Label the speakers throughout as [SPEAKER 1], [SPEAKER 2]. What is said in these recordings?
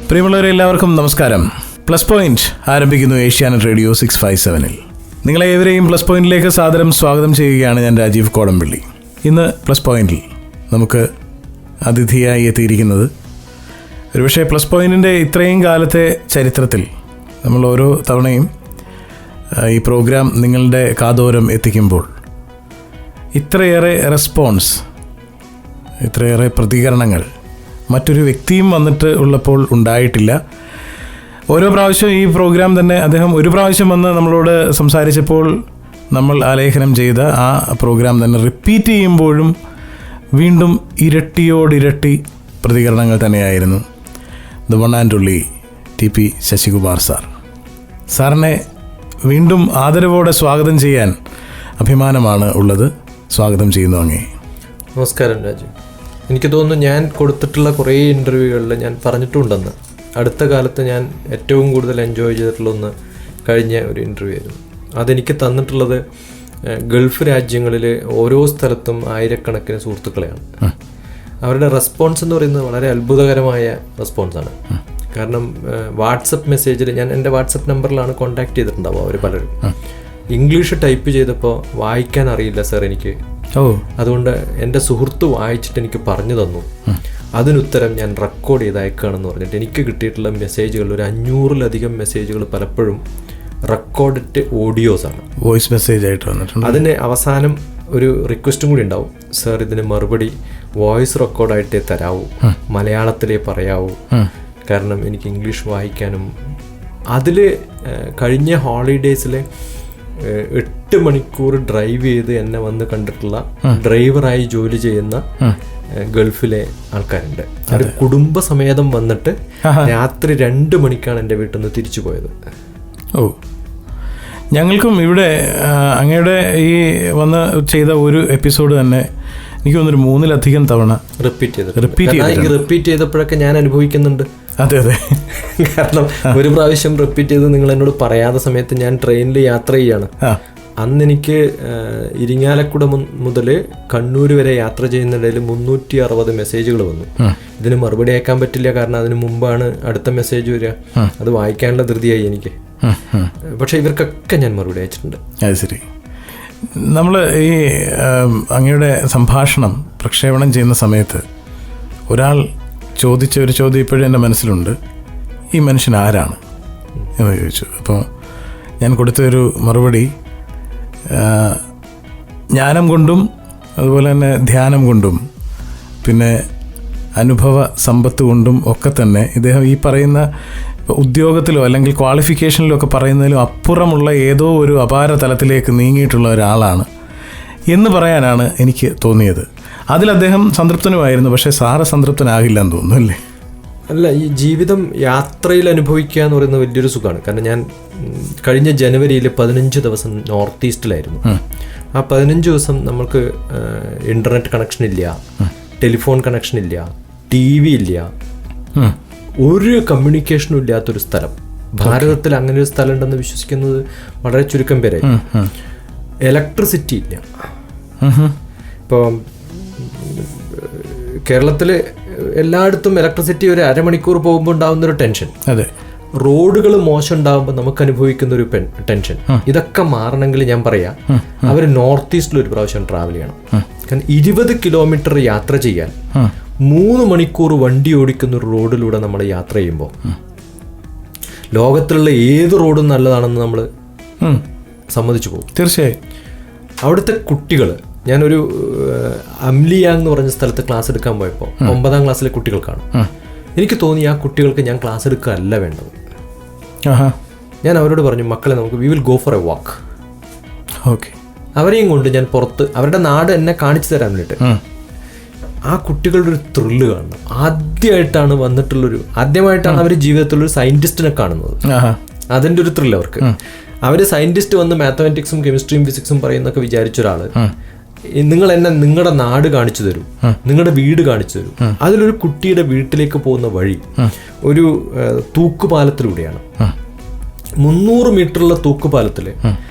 [SPEAKER 1] പ്രിയമുള്ളവരെ, എല്ലാവർക്കും നമസ്കാരം. പ്ലസ് പോയിന്റ് ആരംഭിക്കുന്നു ഏഷ്യാനെറ്റ് റേഡിയോ 657-ൽ. നിങ്ങളെ ഏവരെയും പ്ലസ് പോയിന്റിലേക്ക് സാദരം സ്വാഗതം ചെയ്യുകയാണ്. ഞാൻ രാജീവ് കോടംപള്ളി. ഇന്ന് പ്ലസ് പോയിന്റിൽ നമുക്ക് അതിഥിയായി എത്തിയിരിക്കുന്നത്, ഒരുപക്ഷെ പ്ലസ് പോയിന്റിൻ്റെ ഇത്രയും കാലത്തെ ചരിത്രത്തിൽ നമ്മൾ ഓരോ തവണയും ഈ പ്രോഗ്രാം നിങ്ങളുടെ കാതോരം എത്തിക്കുമ്പോൾ ഇത്രയേറെ റെസ്പോൺസ്, ഇത്രയേറെ പ്രതികരണങ്ങൾ മറ്റൊരു വ്യക്തിയും വന്നിട്ട് ഉള്ളപ്പോൾ ഉണ്ടായിട്ടില്ല. ഓരോ പ്രാവശ്യം ഈ പ്രോഗ്രാം തന്നെ അദ്ദേഹം ഒരു പ്രാവശ്യം വന്ന് നമ്മളോട് സംസാരിച്ചപ്പോൾ നമ്മൾ ആലേഖനം ചെയ്ത ആ പ്രോഗ്രാം തന്നെ റിപ്പീറ്റ് ചെയ്യുമ്പോഴും വീണ്ടും ഇരട്ടിയോടിരട്ടി പ്രതികരണങ്ങൾ തന്നെയായിരുന്നു. The one and only TP Sasikumar sir. സാറിനെ വീണ്ടും ആദരവോടെ സ്വാഗതം ചെയ്യാൻ അഭിമാനമാണ് ഉള്ളത്. സ്വാഗതം ചെയ്യുന്നു അങ്ങേ.
[SPEAKER 2] നമസ്കാരം രാജു. എനിക്ക് തോന്നുന്നു ഞാൻ കൊടുത്തിട്ടുള്ള കുറേ ഇൻ്റർവ്യൂകളിൽ ഞാൻ പറഞ്ഞിട്ടുണ്ടെന്ന്. അടുത്ത കാലത്ത് ഞാൻ ഏറ്റവും കൂടുതൽ എൻജോയ് ചെയ്തിട്ടുള്ള ഒന്ന് കഴിഞ്ഞ ഒരു ഇൻ്റർവ്യൂ ആയിരുന്നു. അതെനിക്ക് തന്നിട്ടുള്ളത് ഗൾഫ് രാജ്യങ്ങളിൽ ഓരോ സ്ഥലത്തും ആയിരക്കണക്കിന് സുഹൃത്തുക്കളെയാണ്. അവരുടെ റെസ്പോൺസ് എന്ന് പറയുന്നത് വളരെ അത്ഭുതകരമായ റെസ്പോൺസാണ്. കാരണം വാട്സപ്പ് മെസ്സേജിൽ, ഞാൻ എൻ്റെ വാട്സപ്പ് നമ്പറിലാണ് കോൺടാക്ട് ചെയ്തിട്ടുണ്ടാവും അവർ പലരും. ഇംഗ്ലീഷ് ടൈപ്പ് ചെയ്തപ്പോൾ വായിക്കാൻ അറിയില്ല സാർ എനിക്ക്, അതുകൊണ്ട് എൻ്റെ സുഹൃത്ത് വായിച്ചിട്ട് എനിക്ക് പറഞ്ഞു തന്നു, അതിനുത്തരം ഞാൻ റെക്കോർഡ് ചെയ്ത് അയക്കുകയാണെന്ന് പറഞ്ഞിട്ട് എനിക്ക് കിട്ടിയിട്ടുള്ള മെസ്സേജുകൾ ഒരു 500-ലധികം മെസ്സേജുകൾ പലപ്പോഴും റെക്കോർഡ് ഓഡിയോസാണ്, വോയിസ് മെസ്സേജ് ആയിട്ട് വന്നിട്ടുണ്ട്. അതിന് അവസാനം ഒരു റിക്വസ്റ്റും കൂടി ഉണ്ടാവും, സാർ ഇതിന് മറുപടി വോയിസ് റെക്കോർഡായിട്ടേ തരാവൂ, മലയാളത്തിലേ പറയാവൂ, കാരണം എനിക്ക് ഇംഗ്ലീഷ് വായിക്കാനും. അതിൽ കഴിഞ്ഞ ഹോളിഡേയ്സിൽ 8 മണിക്കൂർ ഡ്രൈവ് ചെയ്ത് എന്നെ വന്ന് കണ്ടിട്ടുള്ള, ഡ്രൈവറായി ജോലി ചെയ്യുന്ന ഗൾഫിലെ ആൾക്കാരുണ്ട്. അവർ കുടുംബസമേതം വന്നിട്ട് രാത്രി 2 മണിക്കാണ് എൻ്റെ വീട്ടിൽ നിന്ന് തിരിച്ചു പോയത്.
[SPEAKER 1] ഞങ്ങൾക്കും ഇവിടെ അങ്ങയുടെ ഈ വന്ന് ചെയ്ത ഒരു എപ്പിസോഡ് തന്നെ എനിക്ക് തോന്നുന്നു 3-ലധികം തവണ
[SPEAKER 2] റിപ്പീറ്റ് ചെയ്തപ്പോഴൊക്കെ ഞാൻ അനുഭവിക്കുന്നുണ്ട്.
[SPEAKER 1] അതെ.
[SPEAKER 2] കാരണം ഒരു പ്രാവശ്യം റിപ്പീറ്റ് ചെയ്ത് നിങ്ങൾ എന്നോട് പറയാത്ത സമയത്ത് ഞാൻ ട്രെയിനിൽ യാത്ര ചെയ്യാണ്. അന്ന് എനിക്ക് ഇരിങ്ങാലക്കുട മുതൽ കണ്ണൂർ വരെ യാത്ര ചെയ്യുന്നതിൽ 360 മെസ്സേജുകൾ വന്നു. ഇതിന് മറുപടി അയക്കാൻ പറ്റില്ല, കാരണം അതിന് മുമ്പാണ് അടുത്ത മെസ്സേജ് വരിക. അത് വായിക്കാനുള്ള ധൃതിയായി എനിക്ക്. പക്ഷെ ഇവർക്കൊക്കെ ഞാൻ മറുപടി അയച്ചിട്ടുണ്ട്.
[SPEAKER 1] അത് ശരി. നമ്മൾ ഈ അങ്ങയുടെ സംഭാഷണം പ്രക്ഷേപണം ചെയ്യുന്ന സമയത്ത് ഒരാൾ ചോദിച്ച ഒരു ചോദ്യം ഇപ്പോഴും എൻ്റെ മനസ്സിലുണ്ട്. ഈ മനുഷ്യൻ ആരാണ് എന്ന് ചോദിച്ചു. അപ്പോൾ ഞാൻ കൊടുത്തൊരു മറുപടി, ജ്ഞാനം കൊണ്ടും അതുപോലെ തന്നെ ധ്യാനം കൊണ്ടും പിന്നെ അനുഭവ സമ്പത്ത് കൊണ്ടും ഒക്കെ തന്നെ ഇദ്ദേഹം ഈ പറയുന്ന ഉദ്യോഗത്തിലോ അല്ലെങ്കിൽ ക്വാളിഫിക്കേഷനിലോ ഒക്കെ പറയുന്നതിലും അപ്പുറമുള്ള ഏതോ ഒരു അപാര തലത്തിലേക്ക് നീങ്ങിയിട്ടുള്ള ഒരാളാണ് എന്ന് പറയാനാണ് എനിക്ക് തോന്നിയത്. അതിൽ അദ്ദേഹം സംതൃപ്തനുമായിരുന്നു. പക്ഷേ സാറ് സംതൃപ്തനാകില്ല എന്ന് തോന്നുന്നു, അല്ലേ?
[SPEAKER 2] അല്ല, ഈ ജീവിതം യാത്രയിൽ അനുഭവിക്കുക എന്ന് പറയുന്നത് വലിയൊരു സുഖമാണ്. കാരണം ഞാൻ കഴിഞ്ഞ ജനുവരിയിൽ 15 ദിവസം നോർത്ത് ഈസ്റ്റിലായിരുന്നു. ആ 15 ദിവസം നമുക്ക് ഇൻ്റർനെറ്റ് കണക്ഷൻ ഇല്ല, ടെലിഫോൺ കണക്ഷൻ ഇല്ല, TV ഇല്ല, ഒരു കമ്മ്യൂണിക്കേഷനും ഇല്ലാത്തൊരു സ്ഥലം. ഭാരതത്തിൽ അങ്ങനെ ഒരു സ്ഥലം ഉണ്ടെന്ന് വിശ്വസിക്കുന്നത് വളരെ ചുരുക്കം പേരായി. ഇലക്ട്രിസിറ്റി ഇല്ല. ഇപ്പോൾ കേരളത്തിൽ എല്ലായിടത്തും ഇലക്ട്രിസിറ്റി ഒരു അരമണിക്കൂർ പോകുമ്പോൾ ഉണ്ടാകുന്നൊരു ടെൻഷൻ,
[SPEAKER 1] അതെ,
[SPEAKER 2] റോഡുകൾ മോശം ഉണ്ടാകുമ്പോൾ നമുക്ക് അനുഭവിക്കുന്ന ഒരു ടെൻഷൻ, ഇതൊക്കെ മാറണമെങ്കിൽ ഞാൻ പറയാം അവർ നോർത്ത് ഈസ്റ്റിൽ ഒരു പ്രാവശ്യം ട്രാവൽ ചെയ്യണം. കാരണം 20 കിലോമീറ്റർ യാത്ര ചെയ്യാൻ 3 മണിക്കൂർ വണ്ടി ഓടിക്കുന്ന ഒരു റോഡിലൂടെ നമ്മൾ യാത്ര ചെയ്യുമ്പോൾ ലോകത്തിലുള്ള ഏത് റോഡും നല്ലതാണെന്ന് നമ്മൾ സമ്മതിച്ചു പോകും.
[SPEAKER 1] തീർച്ചയായും.
[SPEAKER 2] അവിടുത്തെ കുട്ടികൾ, ഞാനൊരു അംലിയാങ് എന്ന് പറഞ്ഞ സ്ഥലത്ത് ക്ലാസ് എടുക്കാൻ പോയപ്പോൾ 9ാം ക്ലാസ്സിലെ കുട്ടികൾക്കാണ്. എനിക്ക് തോന്നി ആ കുട്ടികൾക്ക് ഞാൻ ക്ലാസ് എടുക്കുകയല്ല വേണ്ടത്. ഞാൻ അവരോട് പറഞ്ഞു, മക്കളെ നമുക്ക് we will go for a walk.
[SPEAKER 1] Okay. അവരെയും
[SPEAKER 2] കൊണ്ട് ഞാൻ പുറത്ത് അവരുടെ നാട് എന്നെ കാണിച്ചു തരാൻ വേണ്ടിയിട്ട് ആ കുട്ടികളുടെ ഒരു ത്രില്ല് കാണണം. ആദ്യമായിട്ടാണ് അവർ ജീവിതത്തിലൊരു സയന്റിസ്റ്റിനെ കാണുന്നത്. അതിൻ്റെ ഒരു ത്രില്ല് അവർക്ക്. അവർ സയന്റിസ്റ്റ് വന്ന് മാത്തമാറ്റിക്സും കെമിസ്ട്രിയും ഫിസിക്സും പറയുന്നൊക്കെ വിചാരിച്ച ഒരാള് നിങ്ങൾ എന്നെ നിങ്ങളുടെ നാട് കാണിച്ചു തരൂ, നിങ്ങളുടെ വീട് കാണിച്ചു തരൂ. അതിലൊരു കുട്ടിയുടെ വീട്ടിലേക്ക് പോകുന്ന വഴി ഒരു തൂക്കുപാലത്തിലൂടെയാണ്. 300 മീറ്ററുള്ള തൂക്കുപാലത്തിൽ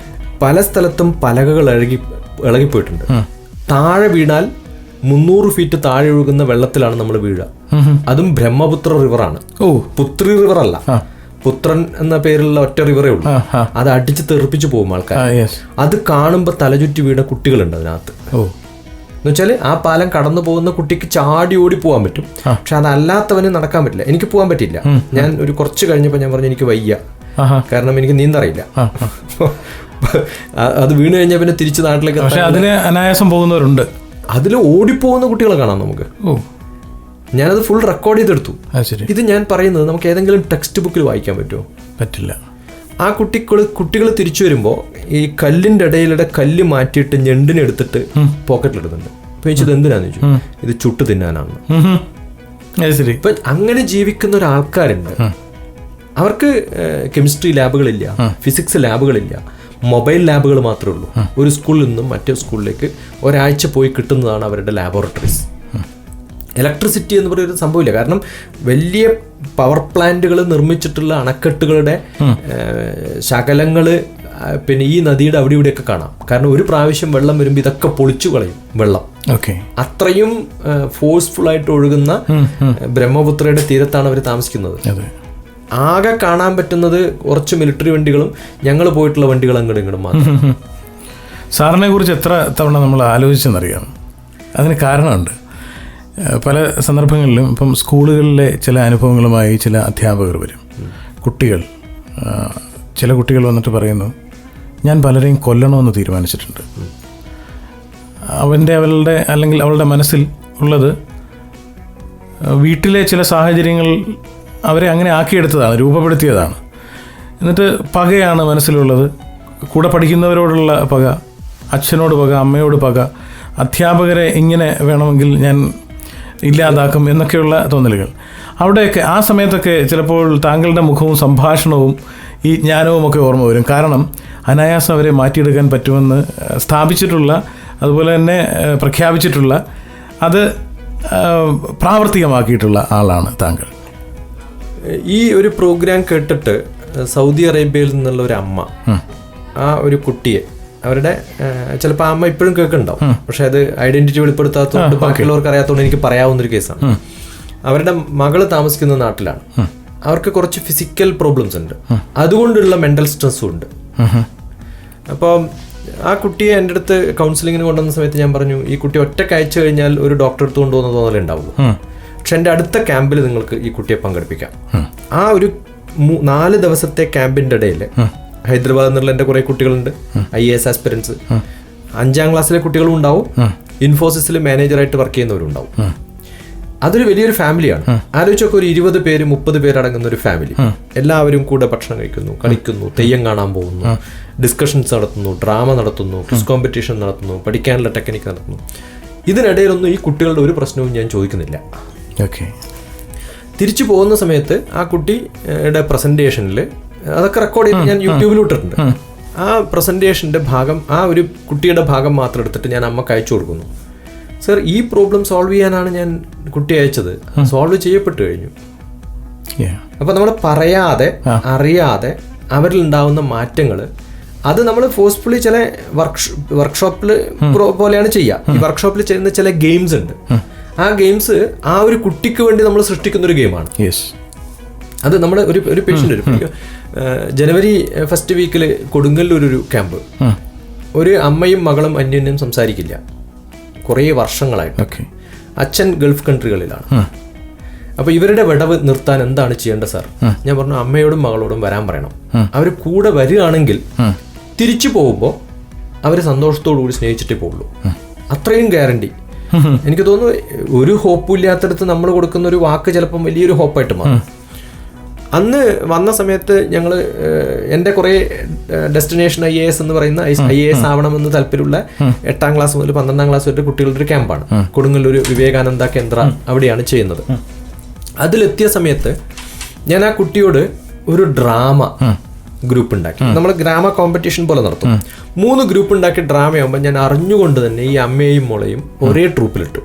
[SPEAKER 2] പല സ്ഥലത്തും പലകകൾ ഇളകിപ്പോയിട്ടുണ്ട്. താഴെ വീണാൽ 300 ഫീറ്റ് താഴെ ഒഴുകുന്ന വെള്ളത്തിലാണ് നമ്മൾ വീഴുക. അതും ബ്രഹ്മപുത്ര റിവറാണ്. പുത്രി റിവർ അല്ല, പുത്രൻ എന്ന പേരുള്ള ഒറ്റ റിവറേ ഉള്ളൂ. അത് അടിച്ച് തെറിപ്പിച്ച് പോകും ആൾക്കാർ. അത് കാണുമ്പോൾ തലചുറ്റി വീണ കുട്ടികളുണ്ട് അതിനകത്ത്. എന്നുവെച്ചാൽ ആ പാലം കടന്നു പോകുന്ന കുട്ടിക്ക് ചാടി ഓടി പോകാൻ പറ്റും, പക്ഷെ അതല്ലാത്തവന് നടക്കാൻ പറ്റില്ല. എനിക്ക് പോകാൻ പറ്റില്ല. ഞാൻ ഒരു കുറച്ച് കഴിഞ്ഞപ്പോൾ ഞാൻ പറഞ്ഞു എനിക്ക് വയ്യ, കാരണം എനിക്ക് നീന്തറിയില്ല. അത് വീണ് കഴിഞ്ഞാൽ പിന്നെ തിരിച്ച് നാട്ടിലേക്ക്
[SPEAKER 1] അനായാസം പോകുന്നവരുണ്ട്.
[SPEAKER 2] അതിൽ ഓടിപ്പോകുന്ന കുട്ടികളെ കാണാം നമുക്ക്. ഞാനത് ഫുൾ റെക്കോർഡ് ചെയ്തെടുത്തു. ഇത് ഞാൻ പറയുന്നത് നമുക്ക് ഏതെങ്കിലും ടെക്സ്റ്റ് ബുക്കിൽ വായിക്കാൻ പറ്റുമോ?
[SPEAKER 1] പറ്റില്ല.
[SPEAKER 2] ആ കുട്ടികൾ തിരിച്ചു വരുമ്പോൾ ഈ കല്ലിൻ്റെ ഇടയിലൂടെ കല്ല് മാറ്റിയിട്ട് ഞെണ്ടിനെടുത്തിട്ട് പോക്കറ്റിലിടുന്നുണ്ട്. അപ്പൊ ചോദിച്ചത് എന്തിനാന്ന് ചോദിച്ചു. ഇത് ചുട്ട് തിന്നാനാണ്. ഇപ്പൊ അങ്ങനെ ജീവിക്കുന്ന ഒരാൾക്കാരുണ്ട്. അവർക്ക് കെമിസ്ട്രി ലാബുകളില്ല, ഫിസിക്സ് ലാബുകളില്ല, മൊബൈൽ ലാബുകൾ മാത്രമേ ഉള്ളൂ. ഒരു സ്കൂളിൽ നിന്നും മറ്റേ സ്കൂളിലേക്ക് ഒരാഴ്ച പോയി കിട്ടുന്നതാണ് അവരുടെ ലാബോറട്ടറീസ്. ഇലക്ട്രിസിറ്റി എന്ന് പറയുന്ന സംഭവമില്ല. കാരണം വലിയ പവർ പ്ലാന്റുകൾ നിർമ്മിച്ചിട്ടുള്ള അണക്കെട്ടുകളുടെ ശകലങ്ങൾ പിന്നെ ഈ നദിയുടെ അവിടെ ഇവിടെയൊക്കെ കാണാം. കാരണം ഒരു പ്രാവശ്യം വെള്ളം വരുമ്പോൾ ഇതൊക്കെ പൊളിച്ചു കളയും വെള്ളം. അത്രയും ഫോഴ്സ്ഫുൾ ആയിട്ട് ഒഴുകുന്ന ബ്രഹ്മപുത്രയുടെ തീരത്താണ് അവർ താമസിക്കുന്നത്. ആകെ കാണാൻ പറ്റുന്നത് കുറച്ച് മിലിറ്ററി വണ്ടികളും ഞങ്ങൾ പോയിട്ടുള്ള വണ്ടികൾ അങ്ങോട്ടും ഇങ്ങോട്ടും മാത്രം.
[SPEAKER 1] സാറിനെ കുറിച്ച് എത്ര തവണ നമ്മൾ ആലോചിച്ചെന്നറിയാം. അതിന് കാരണമുണ്ട്. പല സന്ദർഭങ്ങളിലും ഇപ്പം സ്കൂളുകളിലെ ചില അനുഭവങ്ങളുമായി ചില അധ്യാപകർ വരും. ചില കുട്ടികൾ വന്നിട്ട് പറയുന്നു, ഞാൻ പലരെയും കൊല്ലണമെന്ന് തീരുമാനിച്ചിട്ടുണ്ട്. അവളുടെ അല്ലെങ്കിൽ അവളുടെ മനസ്സിൽ ഉള്ളത് വീട്ടിലെ ചില സാഹചര്യങ്ങൾ അവരെ അങ്ങനെ ആക്കിയെടുത്തതാണ്, രൂപപ്പെടുത്തിയതാണ്. എന്നിട്ട് പകയാണ് മനസ്സിലുള്ളത്. കൂടെ പഠിക്കുന്നവരോടുള്ള പക, അച്ഛനോട് പക, അമ്മയോട് പക, അധ്യാപകരെ ഇങ്ങനെ വേണമെങ്കിൽ ഞാൻ ഇല്ലാതാക്കും എന്നൊക്കെയുള്ള തോന്നലുകൾ. അവിടെയൊക്കെ ആ സമയത്തൊക്കെ ചിലപ്പോൾ താങ്കളുടെ മുഖവും സംഭാഷണവും ഈ ജ്ഞാനവും ഒക്കെ ഓർമ്മ വരും. കാരണം അനായാസം അവരെ മാറ്റിയെടുക്കാൻ പറ്റുമെന്ന് സ്ഥാപിച്ചിട്ടുള്ള, അതുപോലെ തന്നെ പ്രഖ്യാപിച്ചിട്ടുള്ള, അത് പ്രാവർത്തികമാക്കിയിട്ടുള്ള ആളാണ് താങ്കൾ.
[SPEAKER 2] ഈ ഒരു പ്രോഗ്രാം കേട്ടിട്ട് സൗദി അറേബ്യയിൽ നിന്നുള്ള ഒരു അമ്മ ആ ഒരു കുട്ടിയെ, അവരുടെ ചിലപ്പോൾ അമ്മ ഇപ്പോഴും കേൾക്കുന്നുണ്ടാവും, പക്ഷെ അത് ഐഡന്റിറ്റി വെളിപ്പെടുത്താത്തതുകൊണ്ട് ബാക്കിയുള്ളവർക്ക് അറിയാത്തതുകൊണ്ട് എനിക്ക് പറയാവുന്നൊരു കേസാണ്. അവരുടെ മകള് താമസിക്കുന്ന നാട്ടിലാണ്. അവർക്ക് കുറച്ച് ഫിസിക്കൽ പ്രോബ്ലംസ് ഉണ്ട്, അതുകൊണ്ടുള്ള മെന്റൽ സ്ട്രെസ്സും ഉണ്ട്. അപ്പോൾ ആ കുട്ടിയെ എൻ്റെ അടുത്ത് കൗൺസിലിങ്ങിന് കൊണ്ടുവന്ന സമയത്ത് ഞാൻ പറഞ്ഞു, ഈ കുട്ടി ഒറ്റയ്ക്ക് അയച്ചു കഴിഞ്ഞാൽ ഒരു ഡോക്ടറെ അടുത്ത് കൊണ്ടുപോകുന്ന തോന്നലേ ഉണ്ടാവുള്ളൂ, പക്ഷെ എൻ്റെ അടുത്ത ക്യാമ്പിൽ നിങ്ങൾക്ക് ഈ കുട്ടിയെ പങ്കെടുപ്പിക്കാം. ആ ഒരു 4 ദിവസത്തെ ക്യാമ്പിൻ്റെ ഇടയിൽ ഹൈദരാബാദ് എന്നുള്ള എൻ്റെ കുറേ കുട്ടികളുണ്ട്, IAS ആസ്പിരൻസ്, 5ാം ക്ലാസ്സിലെ കുട്ടികളും ഉണ്ടാവും, ഇൻഫോസിസിൽ മാനേജറായിട്ട് വർക്ക് ചെയ്യുന്നവരുണ്ടാവും. അതൊരു വലിയൊരു ഫാമിലിയാണ്. ആലോചിച്ചൊക്കെ ഒരു 20 പേര് 30 പേരടങ്ങുന്ന ഒരു ഫാമിലി. എല്ലാവരും കൂടെ ഭക്ഷണം കഴിക്കുന്നു, കളിക്കുന്നു, തെയ്യം കാണാൻ പോകുന്നു, ഡിസ്കഷൻസ് നടത്തുന്നു, ഡ്രാമ നടത്തുന്നു, ക്വിസ് കോമ്പറ്റീഷൻ നടത്തുന്നു, പഠിക്കാനുള്ള ടെക്നിക്ക് നടത്തുന്നു. ഇതിനിടയിലൊന്നും ഈ കുട്ടികളുടെ ഒരു പ്രശ്നവും ഞാൻ ചോദിക്കുന്നില്ല. തിരിച്ചു പോകുന്ന സമയത്ത് ആ കുട്ടിയുടെ പ്രസന്റേഷനിൽ അതൊക്കെ റെക്കോർഡ് ചെയ്ത് ഞാൻ യൂട്യൂബിൽ ഇട്ടിട്ടുണ്ട്. ആ പ്രസന്റേഷൻ്റെ ഭാഗം, ആ ഒരു കുട്ടിയുടെ ഭാഗം മാത്രം എടുത്തിട്ട് ഞാൻ അമ്മക്ക് അയച്ചു കൊടുക്കുന്നു. സർ, ഈ പ്രോബ്ലം സോൾവ് ചെയ്യാനാണ് ഞാൻ കുട്ടി അയച്ചത്, സോൾവ് ചെയ്യപ്പെട്ടു കഴിഞ്ഞു. അപ്പോൾ നമ്മൾ പറയാതെ അറിയാതെ അവരിൽ ഉണ്ടാവുന്ന മാറ്റങ്ങൾ, അത് നമ്മൾ ഫോഴ്സ്ഫുള്ളി ചില വർക്ക്ഷോപ്പിൽ പോലെയാണ് ചെയ്യുക. ഈ വർക്ക്ഷോപ്പിൽ ചെയ്യുന്ന ചില ഗെയിംസ് ഉണ്ട്. ആ ഗെയിംസ് ആ ഒരു കുട്ടിക്ക് വേണ്ടി നമ്മൾ സൃഷ്ടിക്കുന്ന ഒരു ഗെയിമാണ്. അത് നമ്മൾ ഒരു പേഷ്യൻ്റ് വരും. ജനുവരി ഫസ്റ്റ് വീക്കിൽ കൊടുങ്ങല്ലൂരൊരു ക്യാമ്പ്. ഒരു അമ്മയും മകളും അന്യോന്യം സംസാരിക്കില്ല കുറേ വർഷങ്ങളായിട്ട്. അച്ഛൻ ഗൾഫ് കൺട്രികളിലാണ്. അപ്പോൾ ഇവരുടെ വിടവ് നിർത്താൻ എന്താണ് ചെയ്യേണ്ടത് സാർ? ഞാൻ പറഞ്ഞു, അമ്മയോടും മകളോടും വരാൻ പറയണം. അവർ കൂടെ വരികയാണെങ്കിൽ തിരിച്ചു പോകുമ്പോൾ അവർ സന്തോഷത്തോടു കൂടി സ്നേഹിച്ചിട്ടേ പോകുള്ളൂ. അത്രയും ഗ്യാരണ്ടി. എനിക്ക് തോന്നുന്നു ഒരു ഹോപ്പും ഇല്ലാത്തടത്ത് നമ്മൾ കൊടുക്കുന്ന ഒരു വാക്ക് ചിലപ്പം വലിയൊരു ഹോപ്പായിട്ട് മാറും. അന്ന് വന്ന സമയത്ത് ഞങ്ങൾ എൻ്റെ കുറേ ഡെസ്റ്റിനേഷൻ IAS എന്ന് പറയുന്ന IAS ആവണമെന്ന് താല്പര്യമുള്ള 8ാം ക്ലാസ് മുതൽ 12ാം ക്ലാസ് വരെ കുട്ടികളുടെ ഒരു ക്യാമ്പാണ്. കൊടുങ്ങല്ലൂർ വിവേകാനന്ദ കേന്ദ്ര അവിടെയാണ് ചെയ്യുന്നത്. അതിലെത്തിയ സമയത്ത് ഞാൻ ആ കുട്ടിയോട് ഒരു ഡ്രാമ ഗ്രൂപ്പ് ഉണ്ടാക്കി. നമ്മൾ ഗ്രാമ കോമ്പറ്റീഷൻ പോലെ നടത്തും. 3 ഗ്രൂപ്പ് ഉണ്ടാക്കി ഡ്രാമയാകുമ്പോൾ ഞാൻ അറിഞ്ഞുകൊണ്ട് തന്നെ ഈ അമ്മയെയും മോളെയും ഒരേ ട്രൂപ്പിലിട്ടു.